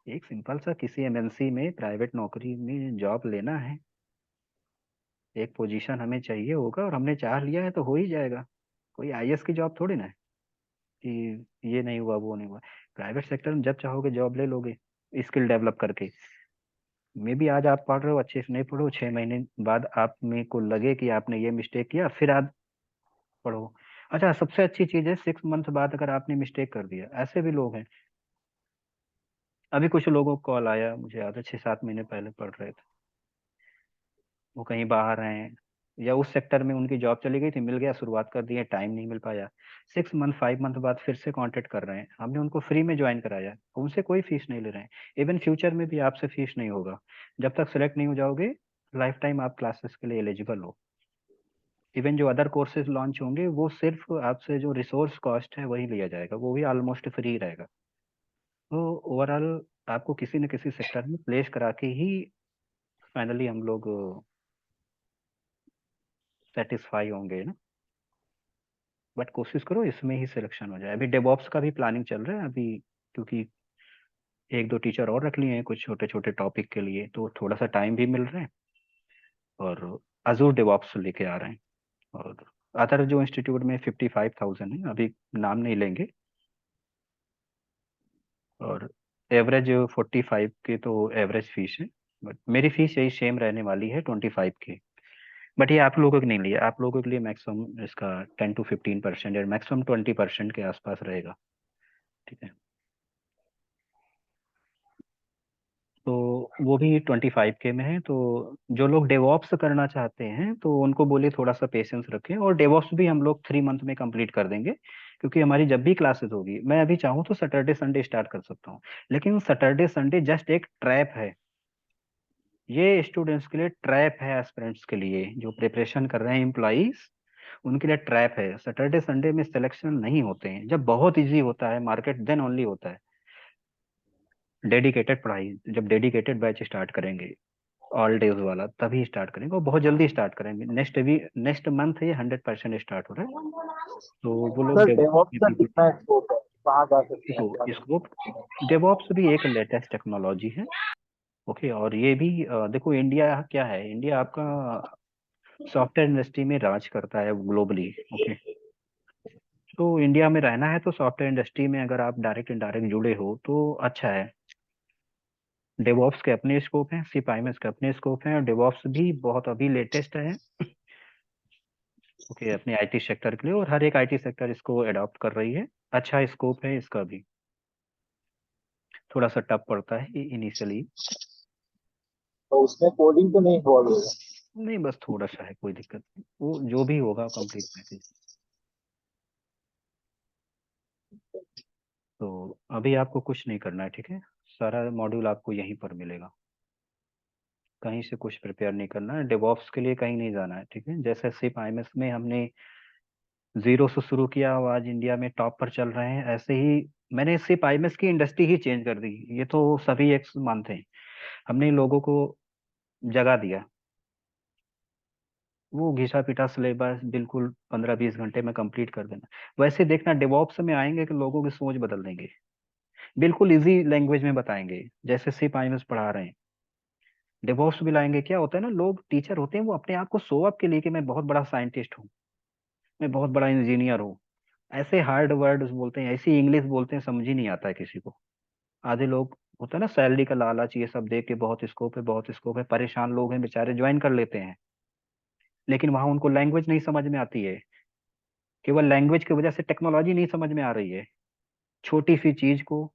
S1: एक सिंपल सा किसी एमएनसी में, प्राइवेट नौकरी में जॉब लेना है, एक पोजीशन हमें चाहिए होगा, और हमने चाह लिया है तो हो ही जाएगा। कोई आईएएस की जॉब थोड़ी ना है कि ये नहीं हुआ, वो नहीं हुआ। प्राइवेट सेक्टर में जब चाहोगे जॉब ले लोगे, स्किल डेवलप करके। मे भी आज आप पढ़ रहे हो, अच्छे से नहीं पढ़ो, 6 महीने बाद आप में को लगे कि आपने ये मिस्टेक किया, फिर आप पढ़ो। अच्छा, सबसे अच्छी चीज है, 6 मंथ बाद अगर आपने मिस्टेक कर दिया, ऐसे भी लोग हैं। अभी कुछ लोगों को कॉल आया, मुझे याद है 6-7 महीने पहले पढ़ रहे थे, वो कहीं बाहर हैं, या उस सेक्टर में उनकी जॉब चली गई थी, मिल गया, शुरुआत कर दी है, टाइम नहीं मिल पाया। 6 मंथ 5 मंथ बाद फिर से कांटेक्ट कर रहे हैं, हमने उनको फ्री में ज्वाइन कराया, उनसे कोई फीस नहीं ले रहे हैं। इवन फ्यूचर में भी आपसे फीस नहीं होगा, जब तक सेलेक्ट नहीं हो जाओगे, लाइफ टाइम आप क्लासेस के लिए एलिजिबल हो। इवन जो अदर कोर्सेज लॉन्च होंगे, वो सिर्फ आपसे जो रिसोर्स कॉस्ट है वही लिया जाएगा, वो भी ऑलमोस्ट फ्री रहेगा। तो ओवरऑल आपको किसी न किसी सेक्टर में प्लेस करा के ही फाइनली हम लोग सेटिस्फाई होंगे ना। बट कोशिश करो इसमें ही सिलेक्शन हो जाए। अभी डेवॉप्स का भी प्लानिंग चल रहा है अभी, क्योंकि एक दो टीचर और रख लिए हैं कुछ छोटे छोटे टॉपिक के लिए, तो थोड़ा सा टाइम भी मिल रहा है। और अजूर डेवॉप्स लेके आ रहे हैं। और अदर जो इंस्टीट्यूट में 55,000 है, अभी नाम नहीं लेंगे। और एवरेज 45 के तो एवरेज फीस है। बट मेरी फीस यही सेम रहने वाली है 25 के। बट ये आप लोगों के नहीं लिए, आप लोगों के लिए मैक्सिमम इसका 10 to 15% या मैक्सिमम 20% के आसपास रहेगा। ठीक है, तो वो भी 25 के में है। तो जो लोग डेवॉप्स करना चाहते हैं तो उनको बोलिए थोड़ा सा पेशेंस रखें। और डेवॉप्स भी हम लोग 3 मंथ में कंप्लीट कर देंगे, क्योंकि हमारी जब भी क्लासेस होगी, मैं अभी चाहूँ तो सैटरडे संडे स्टार्ट कर सकता हूँ। लेकिन सैटरडे संडे जस्ट एक ट्रैप है, ये स्टूडेंट्स के लिए ट्रैप है, एस्पिरेंट्स के लिए जो प्रिपरेशन कर रहे हैं एम्प्लॉइज, उनके लिए ट्रैप है। सैटरडे संडे में सिलेक्शन नहीं होते हैं। जब बहुत इजी होता है मार्केट, देन ओनली होता है डेडिकेटेड पढ़ाई। जब डेडिकेटेड बैच स्टार्ट करेंगे ऑल डेज वाला, तभी स्टार्ट करेंगे और बहुत जल्दी स्टार्ट करेंगे। नेक्स्ट मंथ ये 100% स्टार्ट हो रहा है। तो वो लोग
S8: सर
S1: डेवॉप्स
S8: डेवॉप्स
S1: भी
S8: का
S1: बिल्कुल।
S8: कितना स्कोप है, कहाँ जा सकते हैं
S1: देखो
S8: क्या सकते
S1: स्कोप, डेवॉप्स भी एक लेटेस्ट टेक्नोलॉजी है। ओके, और ये भी देखो इंडिया क्या है, इंडिया आपका सॉफ्टवेयर इंडस्ट्री में राज करता है ग्लोबली। ओके, तो इंडिया में रहना है तो सॉफ्टवेयर इंडस्ट्री में अगर आप डायरेक्ट इनडायरेक्ट जुड़े हो तो अच्छा है। डेवॉप्स के अपने स्कोप हैं, सीपाईएमएस के अपने स्कोप हैं, और डेवॉप्स भी बहुत अभी लेटेस्ट है। ओके, अपने आईटी सेक्टर के लिए, और हर एक आईटी सेक्टर इसको अडॉप्ट कर रही है। अच्छा स्कोप है इसका भी। थोड़ा सा टफ पड़ता है इनिशियली।
S8: तो उसमें कोडिंग तो नहीं इन्वॉल्व होगा।
S1: नहीं, बस थोड़ा सा है, कोई दिक्कत नहीं, वो जो भी होगा कंप्लीट पैकेज। तो अभी आपको कुछ नहीं करना है, ठीक है। सारा मॉड्यूल आपको यहीं पर मिलेगा, कहीं से कुछ प्रिपेयर नहीं करना है। डेवॉप्स के लिए कहीं नहीं जाना है, ठीक है। जैसे सिर्फ आईएमएस में हमने जीरो से शुरू किया और आज इंडिया में टॉप पर चल रहे हैं, ऐसे ही मैंने सिर्फ आईएमएस की इंडस्ट्री ही चेंज कर दी। ये तो सभी एक मानते हैं। हमने लोगों को जगा दिया। वो घिसा पिटा सिलेबस बिल्कुल 15-20 घंटे में कंप्लीट कर देना। वैसे देखना डेवॉप्स में आएंगे कि लोगों की सोच बदल देंगे, बिल्कुल इजी लैंग्वेज में बताएंगे, जैसे सिर्फ आईएमएस पढ़ा रहे हैं। डेवॉप्स भी लाएंगे। क्या होता है ना, लोग टीचर होते हैं वो अपने आप को शो अप के लिए कि मैं बहुत बड़ा साइंटिस्ट हूँ, मैं बहुत बड़ा इंजीनियर हूँ, ऐसे हार्ड वर्ड्स बोलते हैं, ऐसी इंग्लिश बोलते हैं, समझ ही नहीं आता है किसी को। आधे लोग होता है ना सैलरी का लालच, ये सब देख के बहुत स्कोप है बहुत स्कोप है, परेशान लोग हैं बेचारे, ज्वाइन कर लेते हैं। लेकिन वहां उनको लैंग्वेज नहीं समझ में आती है, केवल लैंग्वेज की वजह से टेक्नोलॉजी नहीं समझ में आ रही है। छोटी सी चीज को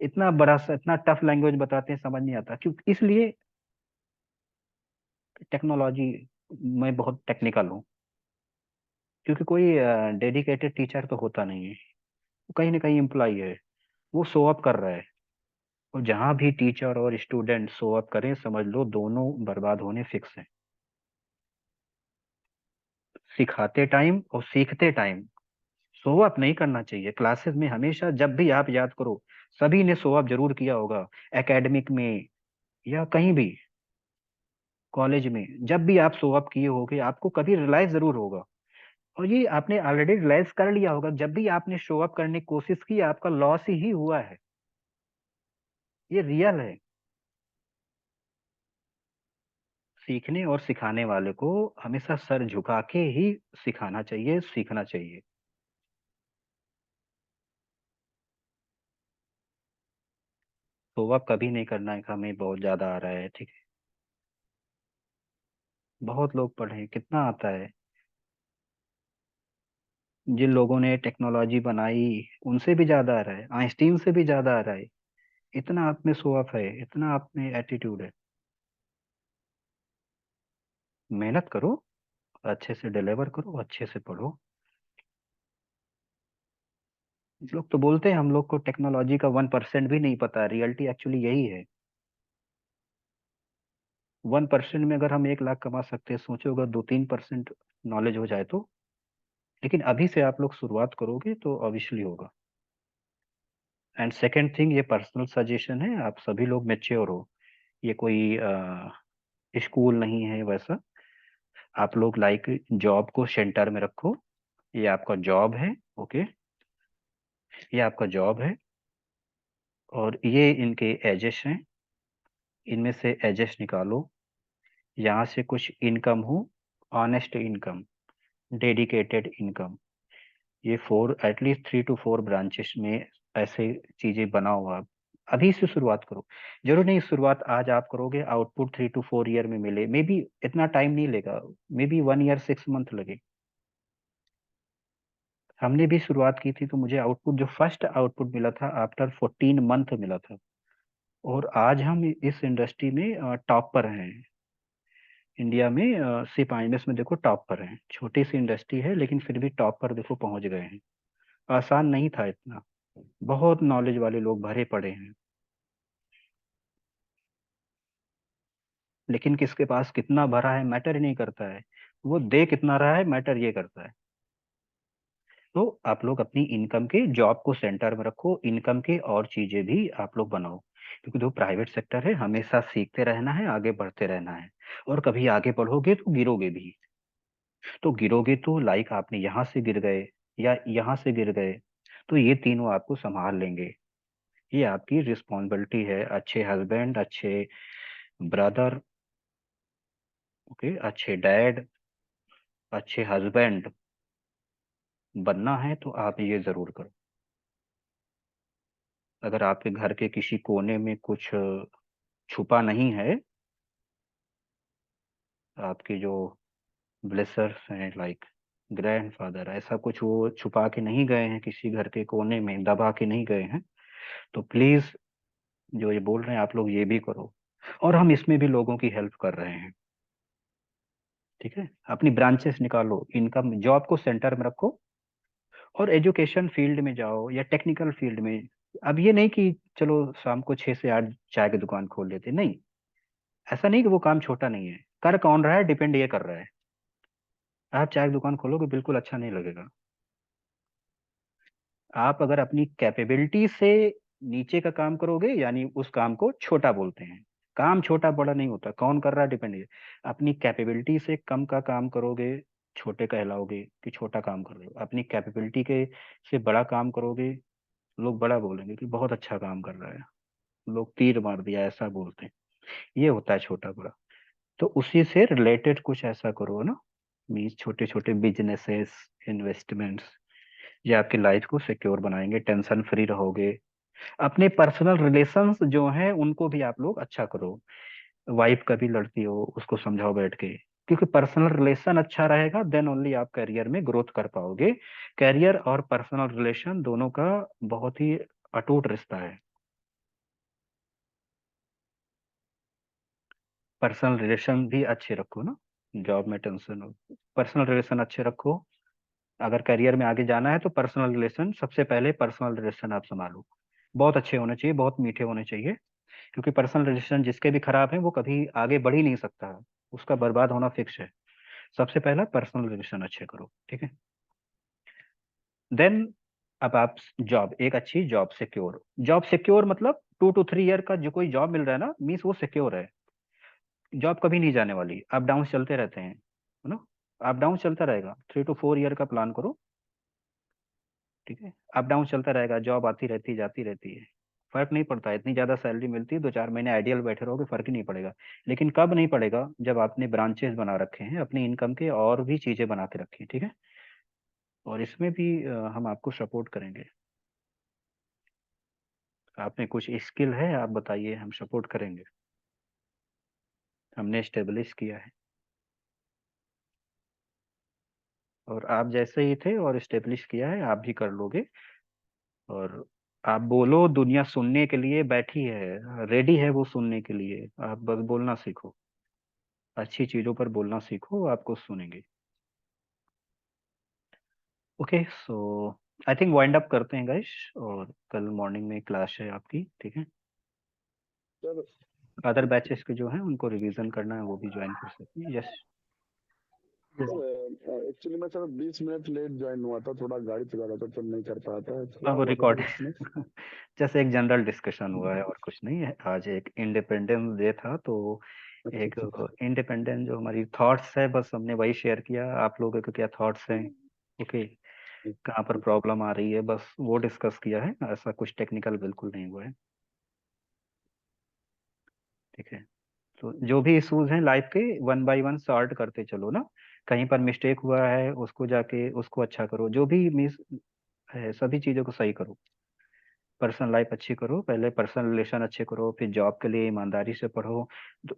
S1: इतना बड़ा सा इतना टफ लैंग्वेज बताते हैं, समझ नहीं आता क्यों, इसलिए टेक्नोलॉजी में बहुत टेक्निकल हूँ। क्योंकि कोई डेडिकेटेड टीचर तो होता नहीं है, वो कहीं ना कहीं एम्प्लॉई है, वो शो अप कर रहा है। और जहां भी टीचर और स्टूडेंट शो अप करें, समझ लो दोनों बर्बाद होने फिक्स है। सिखाते टाइम और सीखते टाइम शो अप नहीं करना चाहिए क्लासेस में। हमेशा जब भी आप याद करो, सभी ने शो अप जरूर किया होगा, एकेडमिक में या कहीं भी, कॉलेज में। जब भी आप शो अप किए होगे आपको कभी रियलाइज जरूर होगा। और ये आपने ऑलरेडी रियलाइज कर लिया होगा, जब भी आपने शो अप करने की कोशिश की आपका लॉस ही हुआ है। ये रियल है। सीखने और सिखाने वाले को हमेशा सर झुका के ही सिखाना चाहिए, सीखना चाहिए। शो अप कभी नहीं करना है कि हमें बहुत ज्यादा आ रहा है, ठीक है। बहुत लोग पढ़े, कितना आता है। जिन लोगों ने टेक्नोलॉजी बनाई उनसे भी ज्यादा आ रहा है, आइंस्टीन से भी ज्यादा आ रहा है। इतना आप में शो अप है, इतना आप में एटीट्यूड है। मेहनत करो, अच्छे से डिलीवर करो, अच्छे से पढ़ो। लोग तो बोलते हैं हम लोग को टेक्नोलॉजी का 1% भी नहीं पता, रियलिटी एक्चुअली यही है। 1% में अगर हम 1 लाख कमा सकते हैं, सोचो अगर 2-3% नॉलेज हो जाए तो। लेकिन अभी से आप लोग शुरुआत करोगे तो ऑब्वियसली होगा। एंड सेकंड थिंग, ये पर्सनल सजेशन है, आप सभी लोग मैच्योर हो, ये कोई स्कूल नहीं है वैसा। आप लोग लाइक जॉब को सेंटर में रखो, ये आपका जॉब है। ओके, ये आपका जॉब है, और ये इनके एजेस हैं, इनमें से एजेस निकालो, यहाँ से कुछ इनकम हो, ऑनेस्ट इनकम, डेडिकेटेड इनकम। ये 4, एटलीस्ट 3 to 4 ब्रांचेस में ऐसे चीजें बनाओ आप। अभी से शुरुआत करो, जरूर नहीं शुरुआत आज आप करोगे, आउटपुट 3 to 4 ईयर में मिले, मे बी इतना टाइम नहीं लेगा, मे बी 1 year 6 month लगे। हमने भी शुरुआत की थी तो मुझे आउटपुट, जो फर्स्ट आउटपुट मिला था आफ्टर 14 month मिला था, और आज हम इस इंडस्ट्री में टॉप पर हैं। इंडिया में सिर्फ आईएमएस में देखो टॉप पर हैं, छोटी सी इंडस्ट्री है लेकिन फिर भी टॉप पर देखो पहुंच गए हैं। आसान नहीं था इतना, बहुत नॉलेज वाले लोग भरे पड़े हैं, लेकिन किसके पास कितना भरा है मैटर ही नहीं करता है, वो दे कितना रहा है मैटर ये करता है। तो आप लोग अपनी इनकम के, जॉब को सेंटर में रखो, इनकम के और चीजें भी आप लोग बनाओ, क्योंकि जो प्राइवेट सेक्टर है हमेशा सीखते रहना है, आगे बढ़ते रहना है, और कभी आगे बढ़ोगे तो गिरोगे भी। तो गिरोगे तो लाइक आपने यहाँ से गिर गए या यहाँ से गिर गए, तो ये तीनों आपको संभाल लेंगे। ये आपकी रिस्पॉन्सिबिलिटी है, अच्छे हस्बैंड, अच्छे ब्रदर, ओके, अच्छे डैड, अच्छे हस्बैंड बनना है तो आप ये जरूर करो। अगर आपके घर के किसी कोने में कुछ छुपा नहीं है, आपके जो ब्लेसर्स हैं लाइक ग्रैंडफादर, ऐसा कुछ वो छुपा के नहीं गए हैं, किसी घर के कोने में दबा के नहीं गए हैं, तो प्लीज जो ये बोल रहे हैं आप लोग ये भी करो। और हम इसमें भी लोगों की हेल्प कर रहे हैं, ठीक है। अपनी ब्रांचेस निकालो, इनकम जॉब को सेंटर में रखो, और एजुकेशन फील्ड में जाओ या टेक्निकल फील्ड में। अब ये नहीं कि चलो शाम को 6 से 8 चाय की दुकान खोल लेते, नहीं, ऐसा नहीं कि वो काम छोटा नहीं है, कर कौन रहा है डिपेंड ये कर रहा है। आप चाय की दुकान खोलोगे बिल्कुल अच्छा नहीं लगेगा। आप अगर अपनी कैपेबिलिटी से नीचे का काम करोगे, यानी उस काम को छोटा बोलते हैं, काम छोटा बड़ा नहीं होता, कौन कर रहा है डिपेंड है। अपनी कैपेबिलिटी से कम का काम करोगे, छोटे कहलाओगे कि छोटा काम कर रहे हो। अपनी कैपेबिलिटी के से बड़ा काम करोगे, लोग बड़ा बोलेंगे कि बहुत अच्छा काम कर रहा है, लोग तीर मार दिया ऐसा बोलते हैं, ये होता है छोटा बड़ा। तो उसी से रिलेटेड कुछ ऐसा करो ना, मीन्स छोटे छोटे बिजनेसेस, इन्वेस्टमेंट्स, ये आपकी लाइफ को सिक्योर बनाएंगे, टेंशन फ्री रहोगे। अपने पर्सनल रिलेशंस जो हैं उनको भी आप लोग अच्छा करो। वाइफ कभी लड़ती हो उसको समझाओ बैठ के, क्योंकि पर्सनल रिलेशन अच्छा रहेगा देन ओनली आप करियर में ग्रोथ कर पाओगे। करियर और पर्सनल रिलेशन दोनों का बहुत ही अटूट रिश्ता है। पर्सनल रिलेशन भी अच्छे रखो ना, जॉब में टेंशन हो, पर्सनल रिलेशन अच्छे रखो। अगर करियर में आगे जाना है तो पर्सनल रिलेशन सबसे पहले, पर्सनल रिलेशन आप संभालो, बहुत अच्छे होने चाहिए, बहुत मीठे होने चाहिए, क्योंकि पर्सनल रिलेशन जिसके भी खराब है वो कभी आगे बढ़ ही नहीं सकता, उसका बर्बाद होना फिक्स है। सबसे पहला पर्सनल रिलेशन अच्छे करो, ठीक है। देन अब आप जॉब, एक अच्छी जॉब सिक्योर, जॉब सिक्योर मतलब 2 to 3 ईयर का जो कोई जॉब मिल रहा है ना, मीन्स वो सिक्योर है। जॉब कभी नहीं जाने वाली, अप डाउन चलते रहते हैं, है ना, अप डाउन चलता रहेगा। 3 to 4 ईयर का प्लान करो, ठीक है। अप डाउन चलता रहेगा, जॉब आती रहती जाती रहती है, फर्क नहीं पड़ता, इतनी ज्यादा सैलरी मिलती है, 2 4 महीने आइडियल बैठे रहोगे फर्क ही नहीं पड़ेगा। लेकिन कब नहीं पड़ेगा, जब आपने ब्रांचेस बना रखे हैं, अपनी इनकम के और भी चीजें बना के रखी हैं, ठीक है। और इसमें भी हम आपको सपोर्ट करेंगे। आप में कुछ स्किल है आप बताइए, हम सपोर्ट करेंगे, हमने स्टेब्लिश किया है, और आप जैसे ही थे और स्टेब्लिश किया है आप भी कर लोगे। और आप बोलो, दुनिया सुनने के लिए बैठी है, रेडी है वो सुनने के लिए, आप बस बोलना सीखो, अच्छी चीजों पर बोलना सीखो, आपको सुनेंगे। Okay, so I think wind up करते हैं गाइस, और कल मॉर्निंग में क्लास है आपकी, ठीक है।
S9: चलो
S1: अदर बैचेस के जो हैं उनको रिवीजन करना है वो भी ज्वाइन कर सकते हैं, यस।
S9: एक्चुअली मैं सर 20 मिनट लेट ज्वाइन हुआ था, थोड़ा गाड़ी चला रहा था तो नहीं कर पाया था। क्या
S1: अब
S9: हुआ था
S1: रिकॉर्ड
S9: सर इसमें?
S1: जैसे एक जनरल डिस्कशन हुआ है और कुछ नहीं है। आज एक इंडिपेंडेंस डे था, तो
S9: अच्छा
S1: एक
S9: अच्छा।
S1: इंडिपेंडेंस जो हमारी थॉट्स है, बस हमने वही शेयर किया। आप लोगों के क्या थॉट्स हैं, ओके, कहाँ पर प्रॉब्लम आ रही है, बस वो डिस्कस किया है। ऐसा कुछ टेक्निकल बिल्कुल नहीं हुआ है, ठीक है। तो जो भी इश्यूज हैं लाइफ के, वन बाय वन सॉर्ट करते चलो ना। कहीं पर मिस्टेक हुआ है उसको जाके उसको अच्छा करो, जो भी मिस है सभी चीजों को सही करो। पर्सनल लाइफ अच्छी करो, पहले पर्सनल रिलेशन अच्छे करो, फिर जॉब के लिए ईमानदारी से पढ़ो। तो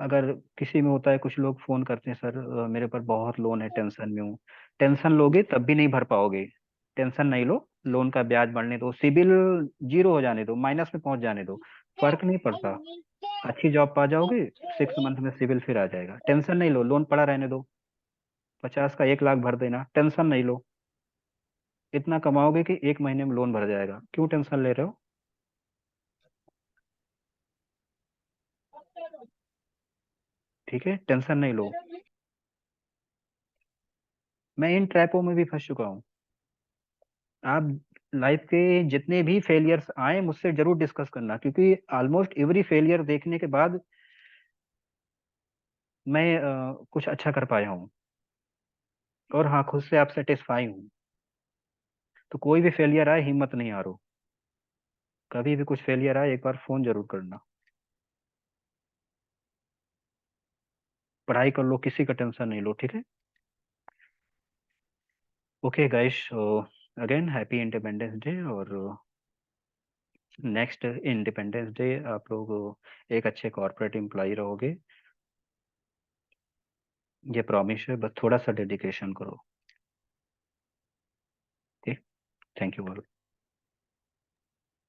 S1: अगर किसी में होता है, कुछ लोग फोन करते हैं, सर मेरे पर बहुत लोन है, टेंशन में हूँ। टेंशन लोगे तब भी नहीं भर पाओगे। टेंशन नहीं लो, लोन का ब्याज बढ़ने दो, सिबिल जीरो हो जाने दो, माइनस में पहुंच जाने दो, फर्क नहीं पड़ता। अच्छी जॉब पा जाओगे, 6 मंथ में सिबिल फिर आ जाएगा। टेंशन नहीं लो, लोन पड़ा रहने दो, 50 का 1 लाख भर देना, टेंशन नहीं लो। इतना कमाओगे कि 1 महीने में लोन भर जाएगा, क्यों टेंशन ले रहे हो? ठीक है, टेंशन नहीं लो। मैं इन ट्रैपों में भी फंस चुका हूँ। आप लाइफ के जितने भी फेलियर्स आए मुझसे जरूर डिस्कस करना, क्योंकि ऑलमोस्ट एवरी फेलियर देखने के बाद मैं कुछ अच्छा कर पाया हूँ। और हाँ, खुद से आप सेटिस्फाई हूँ। तो कोई भी फेलियर आए, हिम्मत नहीं हारो। कभी भी कुछ फेलियर आए, एक बार फोन जरूर करना। पढ़ाई कर लो, किसी का टेंशन नहीं लो, ठीक है। Okay guys, again happy independence day. और नेक्स्ट इंडिपेंडेंस डे आप लोग एक अच्छे कॉर्पोरेट एम्प्लॉय रहोगे, ये प्रॉमिस है। बस थोड़ा सा डेडिकेशन करो, ठीक। Thank you all.